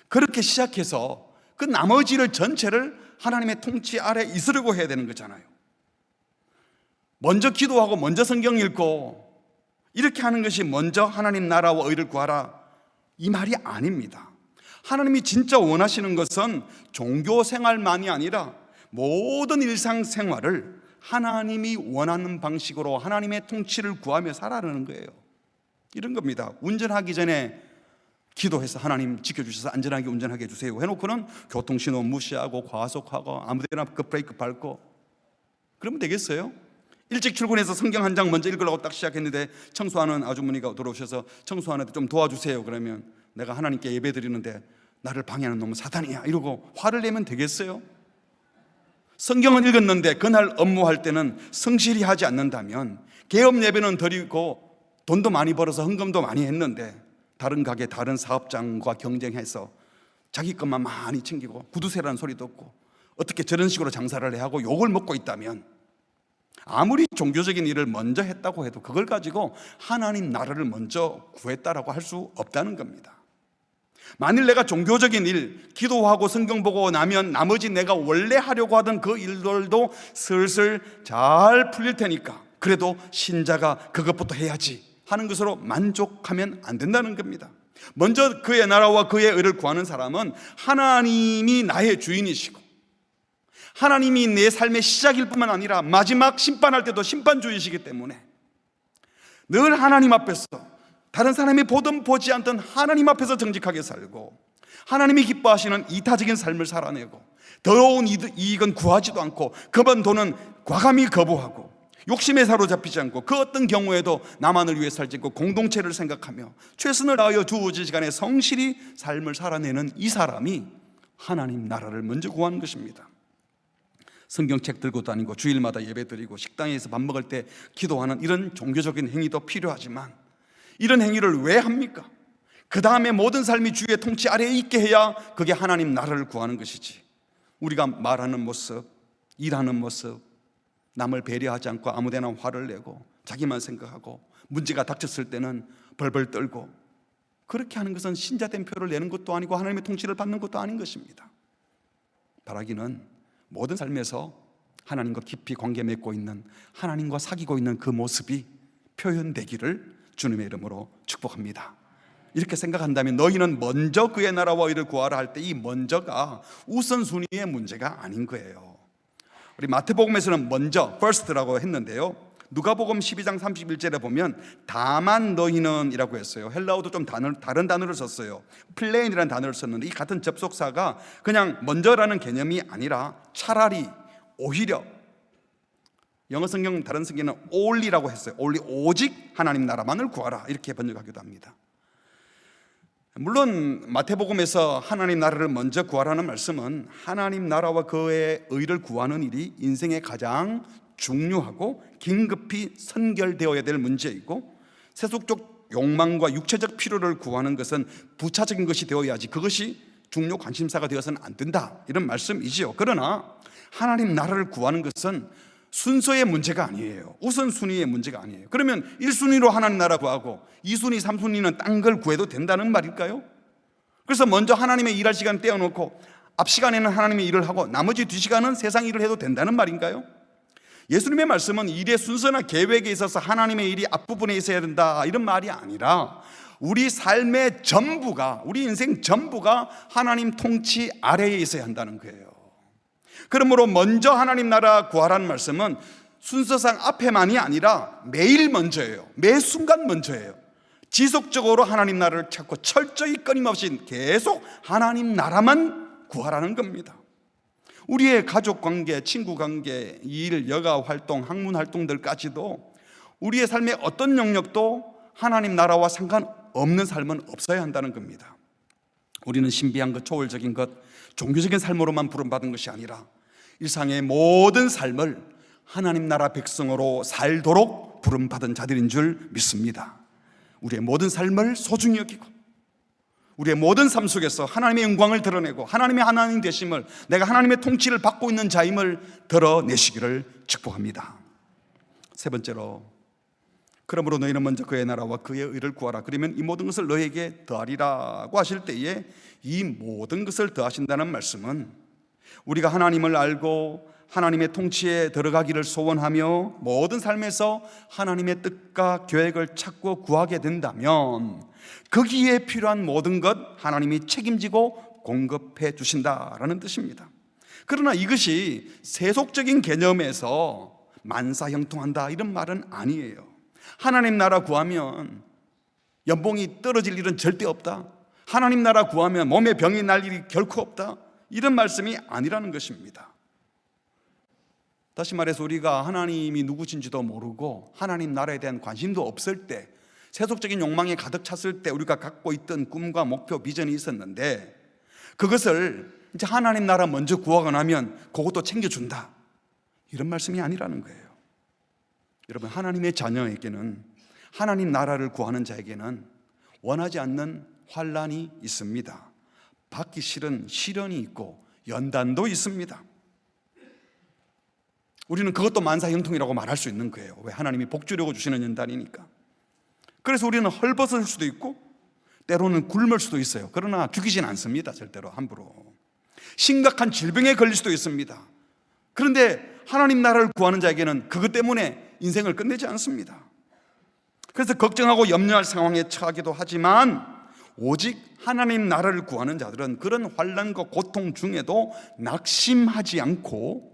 그렇게 시작해서 그 나머지를 전체를 하나님의 통치 아래 있으려고 해야 되는 거잖아요. 먼저 기도하고 먼저 성경 읽고 이렇게 하는 것이 먼저 하나님 나라와 의를 구하라, 이 말이 아닙니다. 하나님이 진짜 원하시는 것은 종교 생활만이 아니라 모든 일상생활을 하나님이 원하는 방식으로 하나님의 통치를 구하며 살아가는 거예요. 이런 겁니다. 운전하기 전에 기도해서 하나님 지켜주셔서 안전하게 운전하게 해주세요 해놓고는 교통신호 무시하고 과속하고 아무데나 그 브레이크 밟고 그러면 되겠어요? 일찍 출근해서 성경 한 장 먼저 읽으려고 딱 시작했는데 청소하는 아주머니가 들어오셔서 청소하는데 좀 도와주세요 그러면 내가 하나님께 예배 드리는데 나를 방해하는 놈은 사탄이야 이러고 화를 내면 되겠어요? 성경은 읽었는데 그날 업무할 때는 성실히 하지 않는다면, 개업 예배는 드리고 돈도 많이 벌어서 헌금도 많이 했는데 다른 가게 다른 사업장과 경쟁해서 자기 것만 많이 챙기고 구두쇠라는 소리 듣고 어떻게 저런 식으로 장사를 해 하고 욕을 먹고 있다면, 아무리 종교적인 일을 먼저 했다고 해도 그걸 가지고 하나님 나라를 먼저 구했다라고 할 수 없다는 겁니다. 만일 내가 종교적인 일, 기도하고 성경 보고 나면 나머지 내가 원래 하려고 하던 그 일들도 슬슬 잘 풀릴 테니까 그래도 신자가 그것부터 해야지 하는 것으로 만족하면 안 된다는 겁니다. 먼저 그의 나라와 그의 의를 구하는 사람은 하나님이 나의 주인이시고 하나님이 내 삶의 시작일 뿐만 아니라 마지막 심판할 때도 심판주이시기 때문에 늘 하나님 앞에서, 다른 사람이 보든 보지 않든 하나님 앞에서 정직하게 살고 하나님이 기뻐하시는 이타적인 삶을 살아내고, 더러운 이익은 구하지도 않고 급한 돈은 과감히 거부하고 욕심에 사로잡히지 않고 그 어떤 경우에도 나만을 위해 살지 않고 공동체를 생각하며 최선을 다하여 주어진 시간에 성실히 삶을 살아내는 이 사람이 하나님 나라를 먼저 구하는 것입니다. 성경책 들고 다니고 주일마다 예배드리고 식당에서 밥 먹을 때 기도하는 이런 종교적인 행위도 필요하지만, 이런 행위를 왜 합니까? 그 다음에 모든 삶이 주의 통치 아래에 있게 해야 그게 하나님 나라를 구하는 것이지, 우리가 말하는 모습, 일하는 모습, 남을 배려하지 않고 아무데나 화를 내고 자기만 생각하고 문제가 닥쳤을 때는 벌벌 떨고 그렇게 하는 것은 신자된 표를 내는 것도 아니고 하나님의 통치를 받는 것도 아닌 것입니다. 바라기는 모든 삶에서 하나님과 깊이 관계 맺고 있는, 하나님과 사귀고 있는 그 모습이 표현되기를 주님의 이름으로 축복합니다. 이렇게 생각한다면 너희는 먼저 그의 나라와 의를 구하라 할 때 이 먼저가 우선순위의 문제가 아닌 거예요. 우리 마태복음에서는 먼저, first라고 했는데요, 누가복음 12장 31절에 보면 다만 너희는 이라고 했어요. 헬라어도 좀 다른 단어를 썼어요. 플레인이라는 단어를 썼는데 이 같은 접속사가 그냥 먼저라는 개념이 아니라 차라리, 오히려, 영어 성경 다른 성경은 only라고 했어요. only, 오직 하나님 나라만을 구하라 이렇게 번역하기도 합니다. 물론 마태복음에서 하나님 나라를 먼저 구하라는 말씀은 하나님 나라와 그의 의를 구하는 일이 인생의 가장 중요하고 긴급히 선결되어야 될 문제이고, 세속적 욕망과 육체적 필요를 구하는 것은 부차적인 것이 되어야지 그것이 중요 관심사가 되어서는 안 된다, 이런 말씀이지요. 그러나 하나님 나라를 구하는 것은 순서의 문제가 아니에요. 우선순위의 문제가 아니에요. 그러면 1순위로 하나님 나라 구하고 2순위, 3순위는 딴 걸 구해도 된다는 말일까요? 그래서 먼저 하나님의 일할 시간 떼어놓고 앞 시간에는 하나님의 일을 하고 나머지 2시간은 세상 일을 해도 된다는 말인가요? 예수님의 말씀은 일의 순서나 계획에 있어서 하나님의 일이 앞부분에 있어야 된다, 이런 말이 아니라 우리 삶의 전부가, 우리 인생 전부가 하나님 통치 아래에 있어야 한다는 거예요. 그러므로 먼저 하나님 나라 구하라는 말씀은 순서상 앞에만이 아니라 매일 먼저예요. 매 순간 먼저예요. 지속적으로 하나님 나라를 찾고 철저히 끊임없이 계속 하나님 나라만 구하라는 겁니다. 우리의 가족 관계, 친구 관계, 일, 여가 활동, 학문 활동들까지도 우리의 삶의 어떤 영역도 하나님 나라와 상관없는 삶은 없어야 한다는 겁니다. 우리는 신비한 것, 초월적인 것, 종교적인 삶으로만 부름받은 것이 아니라 일상의 모든 삶을 하나님 나라 백성으로 살도록 부름받은 자들인 줄 믿습니다. 우리의 모든 삶을 소중히 여기고 우리의 모든 삶 속에서 하나님의 영광을 드러내고 하나님의 하나님 되심을, 내가 하나님의 통치를 받고 있는 자임을 드러내시기를 축복합니다. 세 번째로, 그러므로 너희는 먼저 그의 나라와 그의 의를 구하라. 그러면 이 모든 것을 너희에게 더하리라고 하실 때에 이 모든 것을 더하신다는 말씀은 우리가 하나님을 알고 하나님의 통치에 들어가기를 소원하며 모든 삶에서 하나님의 뜻과 계획을 찾고 구하게 된다면 거기에 필요한 모든 것 하나님이 책임지고 공급해 주신다라는 뜻입니다. 그러나 이것이 세속적인 개념에서 만사형통한다, 이런 말은 아니에요. 하나님 나라 구하면 연봉이 떨어질 일은 절대 없다, 하나님 나라 구하면 몸에 병이 날 일이 결코 없다, 이런 말씀이 아니라는 것입니다. 다시 말해서 우리가 하나님이 누구신지도 모르고 하나님 나라에 대한 관심도 없을 때, 세속적인 욕망에 가득 찼을 때 우리가 갖고 있던 꿈과 목표, 비전이 있었는데 그것을 이제 하나님 나라 먼저 구하고 나면 그것도 챙겨준다, 이런 말씀이 아니라는 거예요. 여러분, 하나님의 자녀에게는, 하나님 나라를 구하는 자에게는 원하지 않는 환난이 있습니다. 받기 싫은 시련이 있고 연단도 있습니다. 우리는 그것도 만사형통이라고 말할 수 있는 거예요. 왜? 하나님이 복 주려고 주시는 연단이니까. 그래서 우리는 헐벗을 수도 있고 때로는 굶을 수도 있어요. 그러나 죽이진 않습니다. 절대로 함부로. 심각한 질병에 걸릴 수도 있습니다. 그런데 하나님 나라를 구하는 자에게는 그것 때문에 인생을 끝내지 않습니다. 그래서 걱정하고 염려할 상황에 처하기도 하지만 오직 하나님 나라를 구하는 자들은 그런 환난과 고통 중에도 낙심하지 않고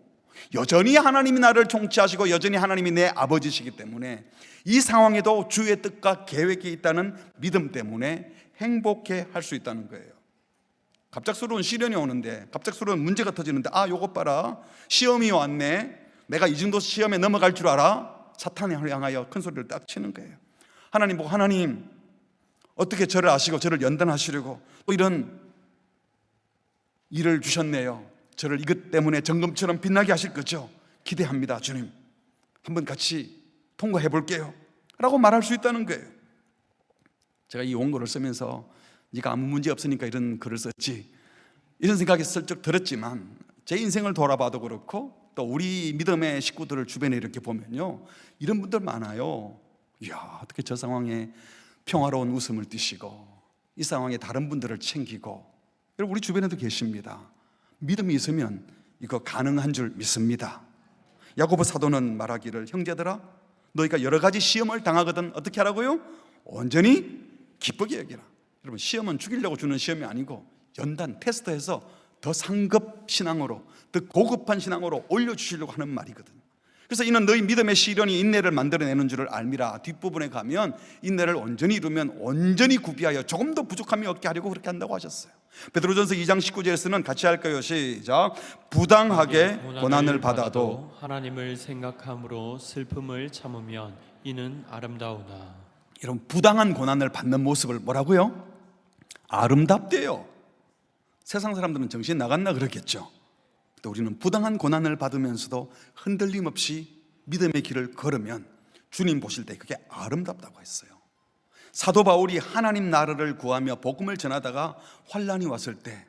여전히 하나님이 나를 통치하시고 여전히 하나님이 내 아버지시기 때문에 이 상황에도 주의 뜻과 계획이 있다는 믿음 때문에 행복해 할 수 있다는 거예요. 갑작스러운 시련이 오는데, 갑작스러운 문제가 터지는데, 아, 요것 봐라, 시험이 왔네, 내가 이 정도 시험에 넘어갈 줄 알아? 사탄을 향하여 큰 소리를 딱 치는 거예요. 하나님 보고, 하나님 어떻게 저를 아시고 저를 연단하시려고 또 이런 일을 주셨네요. 저를 이것 때문에 정금처럼 빛나게 하실 거죠? 기대합니다. 주님, 한번 같이 통과해 볼게요 라고 말할 수 있다는 거예요. 제가 이 원고를 쓰면서 네가 아무 문제 없으니까 이런 글을 썼지, 이런 생각이 슬쩍 들었지만 제 인생을 돌아봐도 그렇고 또 우리 믿음의 식구들을 주변에 이렇게 보면요, 이런 분들 많아요. 이야, 어떻게 저 상황에 평화로운 웃음을 띠시고 이 상황에 다른 분들을 챙기고. 여러분, 우리 주변에도 계십니다. 믿음이 있으면 이거 가능한 줄 믿습니다. 야고보 사도는 말하기를, 형제들아, 너희가 여러 가지 시험을 당하거든 어떻게 하라고요? 온전히 기쁘게 여기라. 여러분, 시험은 죽이려고 주는 시험이 아니고 연단, 테스트해서 더 상급 신앙으로, 더 고급한 신앙으로 올려주시려고 하는 말이거든요. 그래서 이는 너희 믿음의 시련이 인내를 만들어내는 줄을 알미라. 뒷부분에 가면 인내를 온전히 이루면 온전히 구비하여 조금도 부족함이 없게 하려고 그렇게 한다고 하셨어요. 베드로전서 2장 19절에서는 같이 할까요? 시작. 부당하게 고난을 받아도 하나님을 생각함으로 슬픔을 참으면 이는 아름다우나. 이런 부당한 고난을 받는 모습을 뭐라고요? 아름답대요. 세상 사람들은 정신 나갔나 그러겠죠. 또 우리는 부당한 고난을 받으면서도 흔들림 없이 믿음의 길을 걸으면 주님 보실 때 그게 아름답다고 했어요. 사도 바울이 하나님 나라를 구하며 복음을 전하다가 환난이 왔을 때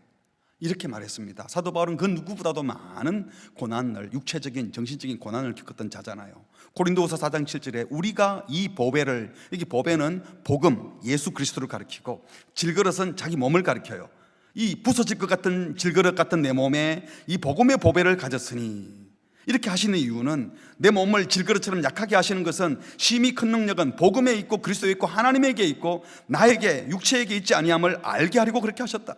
이렇게 말했습니다. 사도 바울은 그 누구보다도 많은 고난을, 육체적인 정신적인 고난을 겪었던 자잖아요. 고린도후서 4장 7절에 우리가 이 보배를, 여기 보배는 복음, 예수 그리스도를 가리키고 질그릇은 자기 몸을 가리켜요. 이 부서질 것 같은 질그릇 같은 내 몸에 이 복음의 보배를 가졌으니, 이렇게 하시는 이유는 내 몸을 질그릇처럼 약하게 하시는 것은 심히 큰 능력은 복음에 있고 그리스도에 있고 하나님에게 있고 나에게 육체에게 있지 아니함을 알게 하려고 그렇게 하셨다.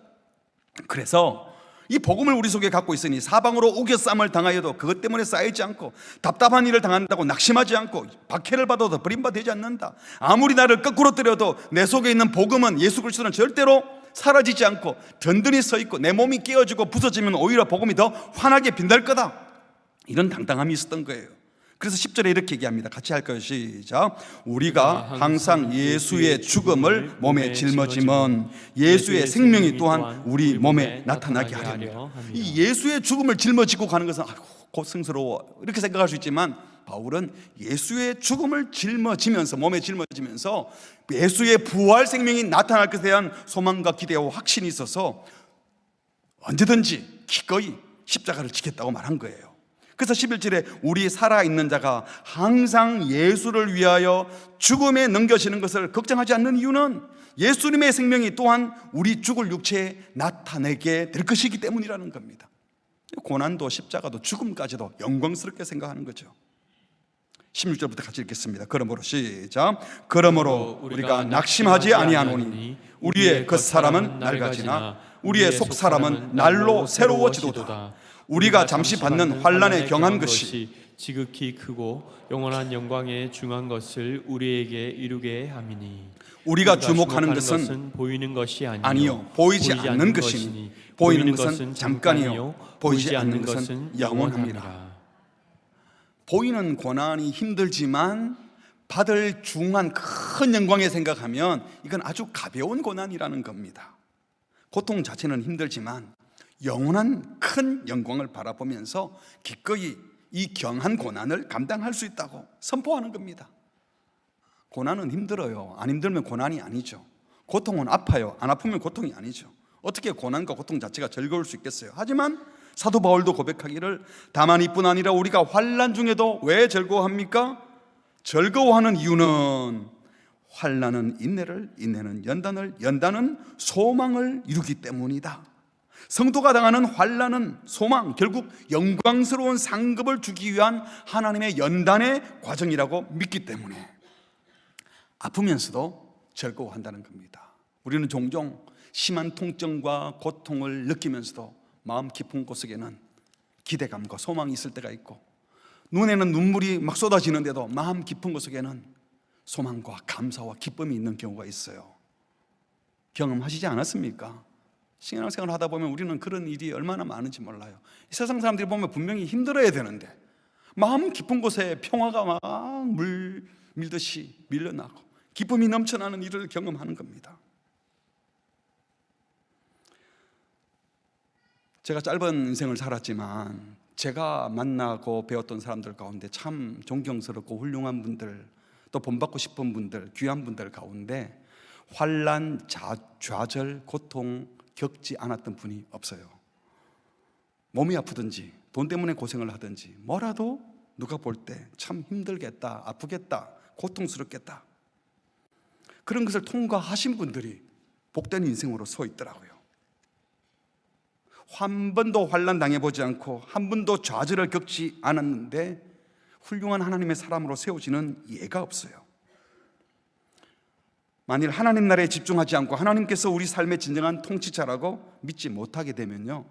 그래서 이 복음을 우리 속에 갖고 있으니 사방으로 우겨쌈을 당하여도 그것 때문에 쌓이지 않고, 답답한 일을 당한다고 낙심하지 않고, 박해를 받아도 버림받지 않는다. 아무리 나를 거꾸로 때려도 내 속에 있는 복음은, 예수 그리스도는 절대로 사라지지 않고 든든히 서 있고, 내 몸이 깨어지고 부서지면 오히려 복음이 더 환하게 빛날 거다. 이런 당당함이 있었던 거예요. 그래서 10절에 이렇게 얘기합니다. 같이 할까요? 시작. 우리가 항상 예수의 죽음을 몸에 짊어지면 예수의 생명이 또한 우리 몸에 나타나게 하렵니다. 이 예수의 죽음을 짊어지고 가는 것은 아이고 고생스러워 이렇게 생각할 수 있지만, 바울은 예수의 죽음을 짊어지면서, 몸에 짊어지면서 예수의 부활 생명이 나타날 것에 대한 소망과 기대와 확신이 있어서 언제든지 기꺼이 십자가를 지겠다고 말한 거예요. 그래서 11절에 우리 살아있는 자가 항상 예수를 위하여 죽음에 넘겨지는 것을 걱정하지 않는 이유는 예수님의 생명이 또한 우리 죽을 육체에 나타내게 될 것이기 때문이라는 겁니다. 고난도 십자가도 죽음까지도 영광스럽게 생각하는 거죠. 16절부터 같이 읽겠습니다. 그러므로 시작. 그러므로 우리가 낙심하지 아니하노니 우리의 겉사람은 낡아지나 우리의 속사람은 날로 새로워지도다. 우리가 잠시 받는 환난에 경한 것이 지극히 크고 영원한 영광에 중한 것을 우리에게 이루게 함이니, 우리가 주목하는 것은 보이는 것이 아니요 보이지 않는 것이니, 보이는 것은 잠깐이요 보이지 않는 것은 영원합니다. 보이는 고난이 힘들지만 받을 중한 큰 영광에 생각하면 이건 아주 가벼운 고난이라는 겁니다. 고통 자체는 힘들지만 영원한 큰 영광을 바라보면서 기꺼이 이 경한 고난을 감당할 수 있다고 선포하는 겁니다. 고난은 힘들어요. 안 힘들면 고난이 아니죠. 고통은 아파요. 안 아프면 고통이 아니죠. 어떻게 고난과 고통 자체가 즐거울 수 있겠어요? 하지만 사도 바울도 고백하기를 다만 이뿐 아니라 우리가 환난 중에도 왜 즐거워합니까? 즐거워하는 이유는 환난은 인내를, 인내는 연단을, 연단은 소망을 이루기 때문이다. 성도가 당하는 환난은 소망, 결국 영광스러운 상급을 주기 위한 하나님의 연단의 과정이라고 믿기 때문에 아프면서도 즐거워한다는 겁니다. 우리는 종종 심한 통증과 고통을 느끼면서도 마음 깊은 곳속에는 기대감과 소망이 있을 때가 있고, 눈에는 눈물이 막 쏟아지는데도 마음 깊은 곳속에는 소망과 감사와 기쁨이 있는 경우가 있어요. 경험하시지 않았습니까? 신앙생활 하다 보면 우리는 그런 일이 얼마나 많은지 몰라요. 세상 사람들이 보면 분명히 힘들어야 되는데 마음 깊은 곳에 평화가 막 물 밀듯이 밀려나고 기쁨이 넘쳐나는 일을 경험하는 겁니다. 제가 짧은 인생을 살았지만 제가 만나고 배웠던 사람들 가운데 참 존경스럽고 훌륭한 분들, 또 본받고 싶은 분들, 귀한 분들 가운데 환난, 좌절, 고통 겪지 않았던 분이 없어요. 몸이 아프든지 돈 때문에 고생을 하든지 뭐라도 누가 볼 때 참 힘들겠다, 아프겠다, 고통스럽겠다, 그런 것을 통과하신 분들이 복된 인생으로 서 있더라고요. 한 번도 환난 당해보지 않고 한 번도 좌절을 겪지 않았는데 훌륭한 하나님의 사람으로 세워지는 예가 없어요. 만일 하나님 나라에 집중하지 않고 하나님께서 우리 삶의 진정한 통치자라고 믿지 못하게 되면요,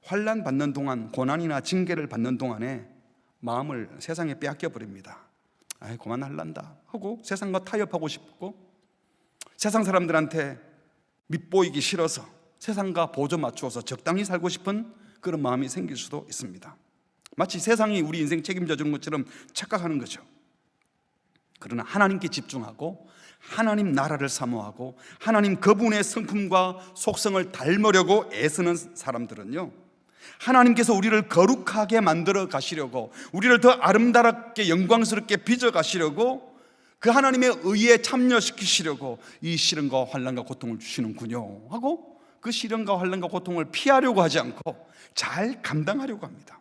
환난 받는 동안, 고난이나 징계를 받는 동안에 마음을 세상에 빼앗겨 버립니다. 아이, 그만할란다 하고 세상과 타협하고 싶고, 세상 사람들한테 밉보이기 싫어서 세상과 보조 맞추어서 적당히 살고 싶은 그런 마음이 생길 수도 있습니다. 마치 세상이 우리 인생 책임져 주는 것처럼 착각하는 거죠. 그러나 하나님께 집중하고 하나님 나라를 사모하고 하나님 그분의 성품과 속성을 닮으려고 애쓰는 사람들은요, 하나님께서 우리를 거룩하게 만들어 가시려고, 우리를 더 아름답게 영광스럽게 빚어 가시려고, 그 하나님의 의에 참여시키시려고 이 시련과 환난과 고통을 주시는군요 하고, 그 시련과 환난과 고통을 피하려고 하지 않고 잘 감당하려고 합니다.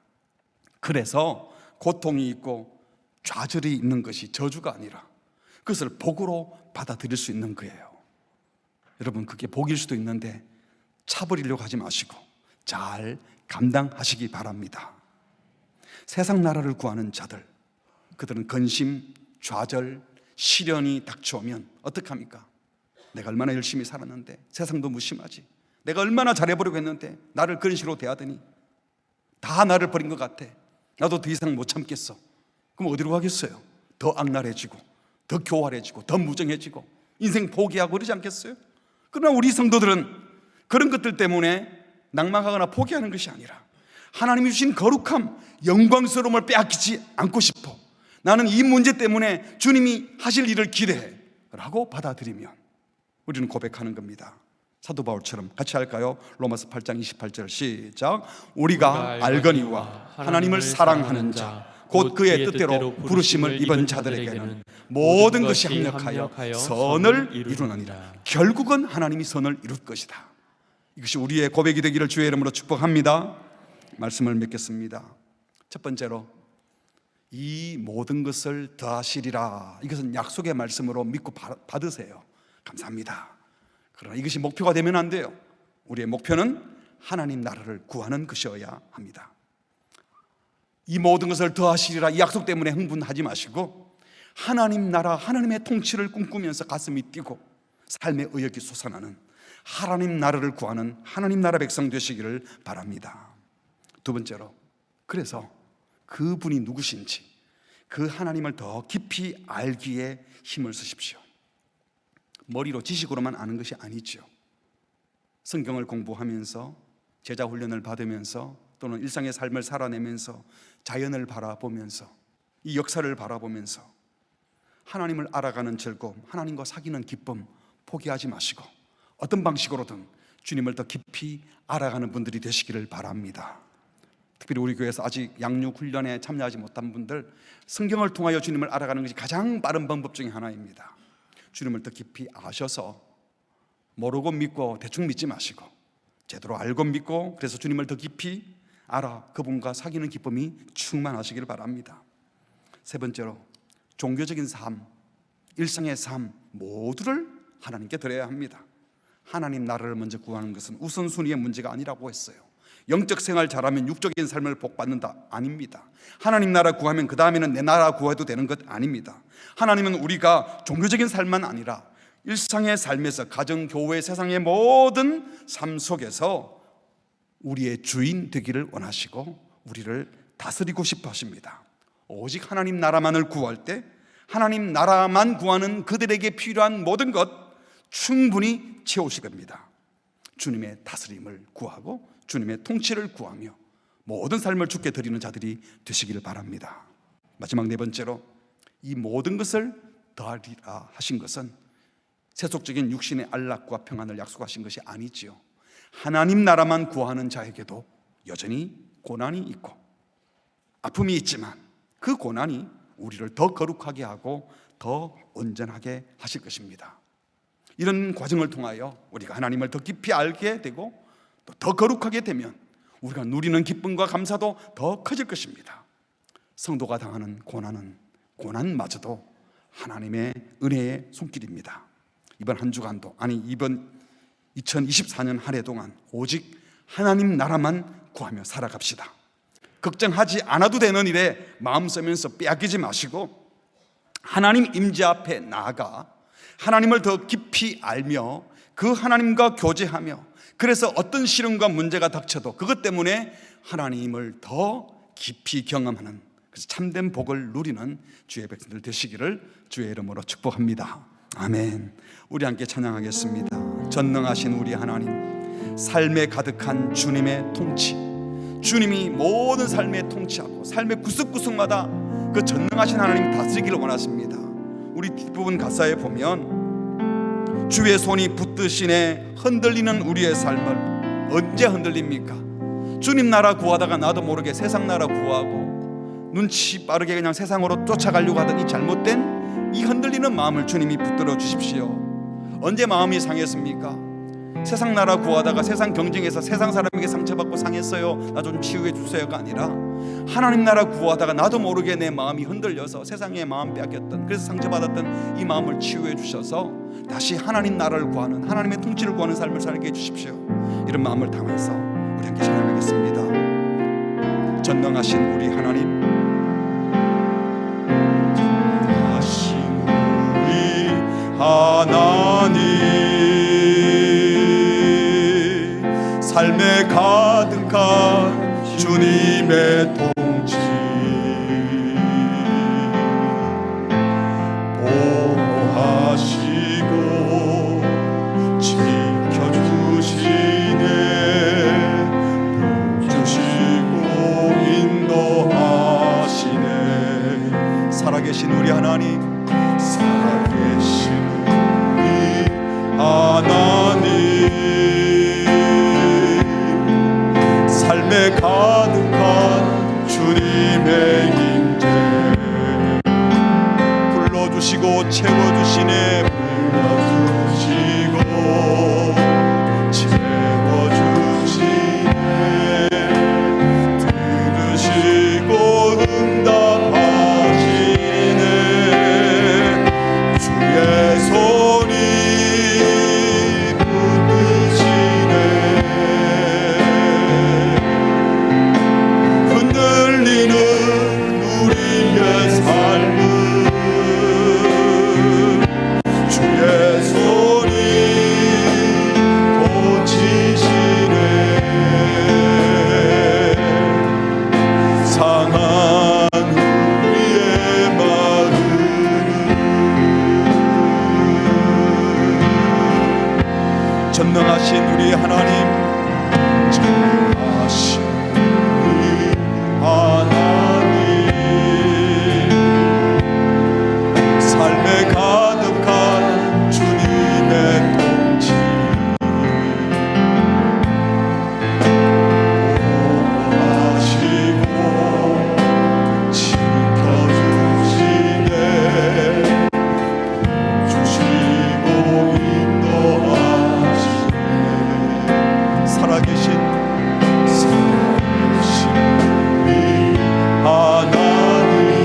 그래서 고통이 있고 좌절이 있는 것이 저주가 아니라 그것을 복으로 받아들일 수 있는 거예요. 여러분, 그게 복일 수도 있는데 차버리려고 하지 마시고 잘 감당하시기 바랍니다. 세상 나라를 구하는 자들, 그들은 근심, 좌절, 시련이 닥쳐오면 어떡합니까? 내가 얼마나 열심히 살았는데 세상도 무심하지, 내가 얼마나 잘해보려고 했는데 나를 그런 식으로 대하더니 다 나를 버린 것 같아, 나도 더 이상 못 참겠어. 그럼 어디로 가겠어요? 더 악랄해지고 더 교활해지고 더 무정해지고 인생 포기하고 그러지 않겠어요? 그러나 우리 성도들은 그런 것들 때문에 낭망하거나 포기하는 것이 아니라 하나님이 주신 거룩함, 영광스러움을 빼앗기지 않고 싶어, 나는 이 문제 때문에 주님이 하실 일을 기대해 라고 받아들이면 우리는 고백하는 겁니다. 사도 바울처럼 같이 할까요? 로마서 8장 28절 시작. 우리가 알거니와 하나님을 사랑하는 자 곧 그의 뜻대로 부르심을 입은 자들에게는 모든 것이 합력하여 선을 이루느니라. 결국은 하나님이 선을 이룰 것이다. 이것이 우리의 고백이 되기를 주의 이름으로 축복합니다. 말씀을 맺겠습니다. 첫 번째로, 이 모든 것을 더하시리라. 이것은 약속의 말씀으로 믿고 받으세요. 감사합니다. 그러나 이것이 목표가 되면 안 돼요. 우리의 목표는 하나님 나라를 구하는 것이어야 합니다. 이 모든 것을 더하시리라, 이 약속 때문에 흥분하지 마시고 하나님 나라, 하나님의 통치를 꿈꾸면서 가슴이 뛰고 삶의 의욕이 솟아나는 하나님 나라를 구하는 하나님 나라 백성 되시기를 바랍니다. 두 번째로, 그래서 그분이 누구신지 그 하나님을 더 깊이 알기에 힘을 쓰십시오. 머리로 지식으로만 아는 것이 아니죠. 성경을 공부하면서, 제자 훈련을 받으면서, 또는 일상의 삶을 살아내면서, 자연을 바라보면서, 이 역사를 바라보면서 하나님을 알아가는 즐거움, 하나님과 사귀는 기쁨 포기하지 마시고 어떤 방식으로든 주님을 더 깊이 알아가는 분들이 되시기를 바랍니다. 특별히 우리 교회에서 아직 양육 훈련에 참여하지 못한 분들, 성경을 통하여 주님을 알아가는 것이 가장 빠른 방법 중에 하나입니다. 주님을 더 깊이 아셔서 모르고 믿고 대충 믿지 마시고 제대로 알고 믿고, 그래서 주님을 더 깊이 알아 그분과 사귀는 기쁨이 충만하시기를 바랍니다. 세 번째로, 종교적인 삶, 일상의 삶 모두를 하나님께 드려야 합니다. 하나님 나라를 먼저 구하는 것은 우선순위의 문제가 아니라고 했어요. 영적 생활 잘하면 육적인 삶을 복받는다 아닙니다. 하나님 나라 구하면 그 다음에는 내 나라 구해도 되는 것 아닙니다. 하나님은 우리가 종교적인 삶만 아니라 일상의 삶에서, 가정, 교회, 세상의 모든 삶 속에서 우리의 주인 되기를 원하시고 우리를 다스리고 싶어 하십니다. 오직 하나님 나라만을 구할 때, 하나님 나라만 구하는 그들에게 필요한 모든 것 충분히 채우실 겁니다. 주님의 다스림을 구하고 주님의 통치를 구하며 모든 삶을 주께 드리는 자들이 되시기를 바랍니다. 마지막 네 번째로, 이 모든 것을 더하리라 하신 것은 세속적인 육신의 안락과 평안을 약속하신 것이 아니지요. 하나님 나라만 구하는 자에게도 여전히 고난이 있고 아픔이 있지만 그 고난이 우리를 더 거룩하게 하고 더 온전하게 하실 것입니다. 이런 과정을 통하여 우리가 하나님을 더 깊이 알게 되고 또 더 거룩하게 되면 우리가 누리는 기쁨과 감사도 더 커질 것입니다. 성도가 당하는 고난은 고난마저도 하나님의 은혜의 손길입니다. 이번 한 주간도, 아니 이번 2024년 한 해 동안 오직 하나님 나라만 구하며 살아갑시다. 걱정하지 않아도 되는 일에 마음 쓰면서 빼앗기지 마시고 하나님 임재 앞에 나아가 하나님을 더 깊이 알며 그 하나님과 교제하며, 그래서 어떤 시련과 문제가 닥쳐도 그것 때문에 하나님을 더 깊이 경험하는 그래서 참된 복을 누리는 주의 백성들 되시기를 주의 이름으로 축복합니다. 아멘. 우리 함께 찬양하겠습니다. 전능하신 우리 하나님, 삶에 가득한 주님의 통치, 주님이 모든 삶에 통치하고 삶의 구석구석마다 그 전능하신 하나님 다스리기를 원하십니다. 우리 뒷부분 가사에 보면 주의 손이 붙드시네 흔들리는 우리의 삶을 언제 흔들립니까? 주님 나라 구하다가 나도 모르게 세상 나라 구하고 눈치 빠르게 그냥 세상으로 쫓아가려고 하던 이 잘못된 이 흔들리는 마음을 주님이 붙들어 주십시오. 언제 마음이 상했습니까? 세상 나라 구하다가 세상 경쟁에서 세상 사람에게 상처받고 상했어요, 나 좀 치유해 주세요가 아니라 하나님 나라 구하다가 나도 모르게 내 마음이 흔들려서 세상의 마음 빼앗겼던, 그래서 상처받았던 이 마음을 치유해 주셔서 다시 하나님 나라를 구하는, 하나님의 통치를 구하는 삶을 살게 해주십시오. 이런 마음을 담아서 우리 함께 찬양하겠습니다. 전능하신 우리 하나님, 전능하신 우리 하나님, 삶에 가득한 주님의 통치 보호하시고 지켜주시네, 주시고 인도하시네. 살아계신 우리 하나님, 살아계신 우리 하나님, 삶에 가득한 주님의 임재 불러주시고 채워주시네, 불러주시고 채워주시네, 들으시고 응답하시네, 주의 손이 붙드시네, 흔들리는 우리의 삶을 주의 손이 고치시네, 상한 우리의 마음을 전능하신 우리 하나님, 전능하신 우리 하나님, 삶에 가득한 주님의 통치 보호하시고 지켜주시네, 주시고 인도하시네. 살아계신 우리 하나님,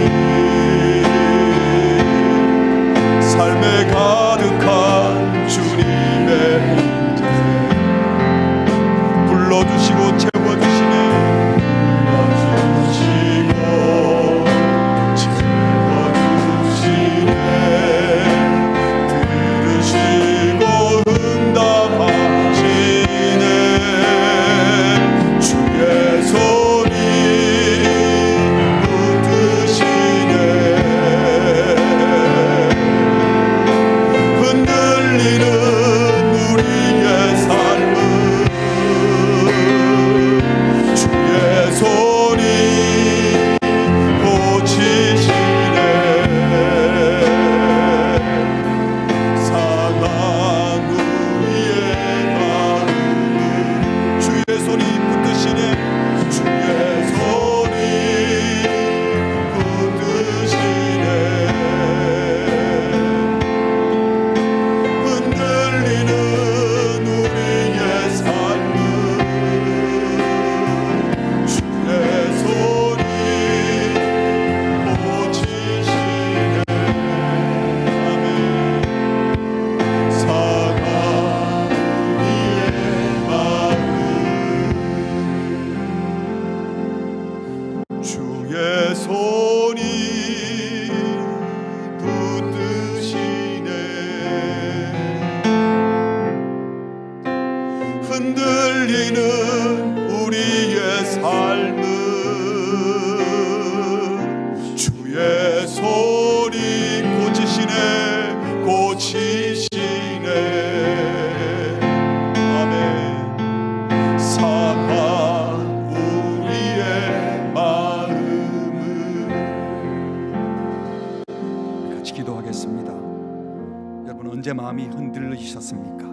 여러분, 언제 마음이 흔들리셨습니까?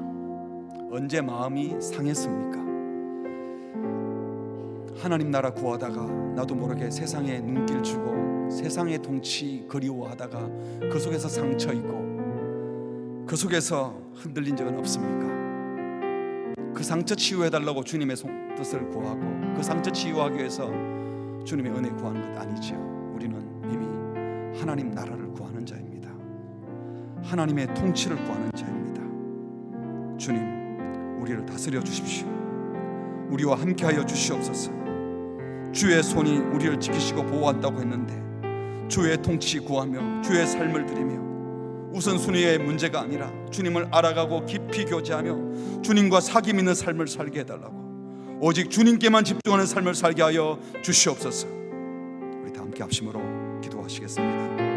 언제 마음이 상했습니까? 하나님 나라 구하다가 나도 모르게 세상에 눈길 주고 세상의 통치 그리워하다가 그 속에서 상처 입고 그 속에서 흔들린 적은 없습니까? 그 상처 치유해달라고 주님의 뜻을 구하고 그 상처 치유하기 위해서 주님의 은혜 구하는 것 아니죠. 우리는 이미 하나님 나라를 구하는 자입니다. 하나님의 통치를 구하는 자입니다. 주님, 우리를 다스려 주십시오. 우리와 함께하여 주시옵소서. 주의 손이 우리를 지키시고 보호한다고 했는데 주의 통치 구하며 주의 삶을 드리며 우선순위의 문제가 아니라 주님을 알아가고 깊이 교제하며 주님과 사귐 있는 삶을 살게 해달라고, 오직 주님께만 집중하는 삶을 살게 하여 주시옵소서. 우리 다 함께 합심으로 기도하시겠습니다.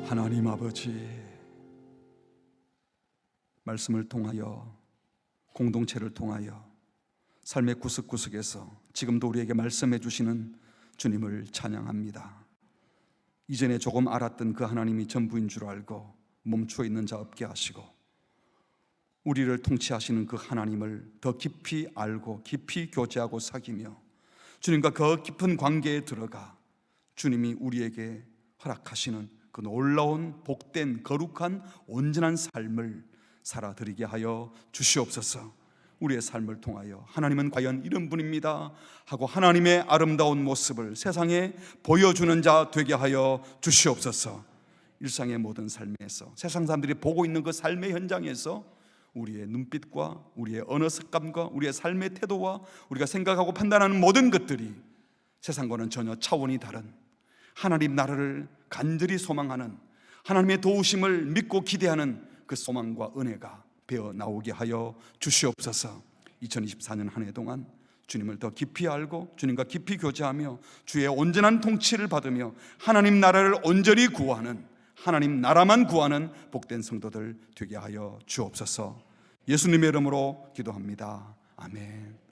하나님 아버지, 말씀을 통하여 공동체를 통하여 삶의 구석구석에서 지금도 우리에게 말씀해 주시는 주님을 찬양합니다. 이전에 조금 알았던 그 하나님이 전부인 줄 알고 멈추어 있는 자 없게 하시고 우리를 통치하시는 그 하나님을 더 깊이 알고 깊이 교제하고 사귀며 주님과 그 깊은 관계에 들어가 주님이 우리에게 허락하시는 그 놀라운 복된 거룩한 온전한 삶을 살아드리게 하여 주시옵소서. 우리의 삶을 통하여 하나님은 과연 이런 분입니다 하고 하나님의 아름다운 모습을 세상에 보여주는 자 되게 하여 주시옵소서. 일상의 모든 삶에서 세상 사람들이 보고 있는 그 삶의 현장에서 우리의 눈빛과 우리의 언어 습관과 우리의 삶의 태도와 우리가 생각하고 판단하는 모든 것들이 세상과는 전혀 차원이 다른 하나님 나라를 간절히 소망하는, 하나님의 도우심을 믿고 기대하는 그 소망과 은혜가 배어 나오게 하여 주시옵소서. 2024년 한 해 동안 주님을 더 깊이 알고 주님과 깊이 교제하며 주의 온전한 통치를 받으며 하나님 나라를 온전히 구하는, 하나님 나라만 구하는 복된 성도들 되게 하여 주옵소서. 예수님의 이름으로 기도합니다. 아멘.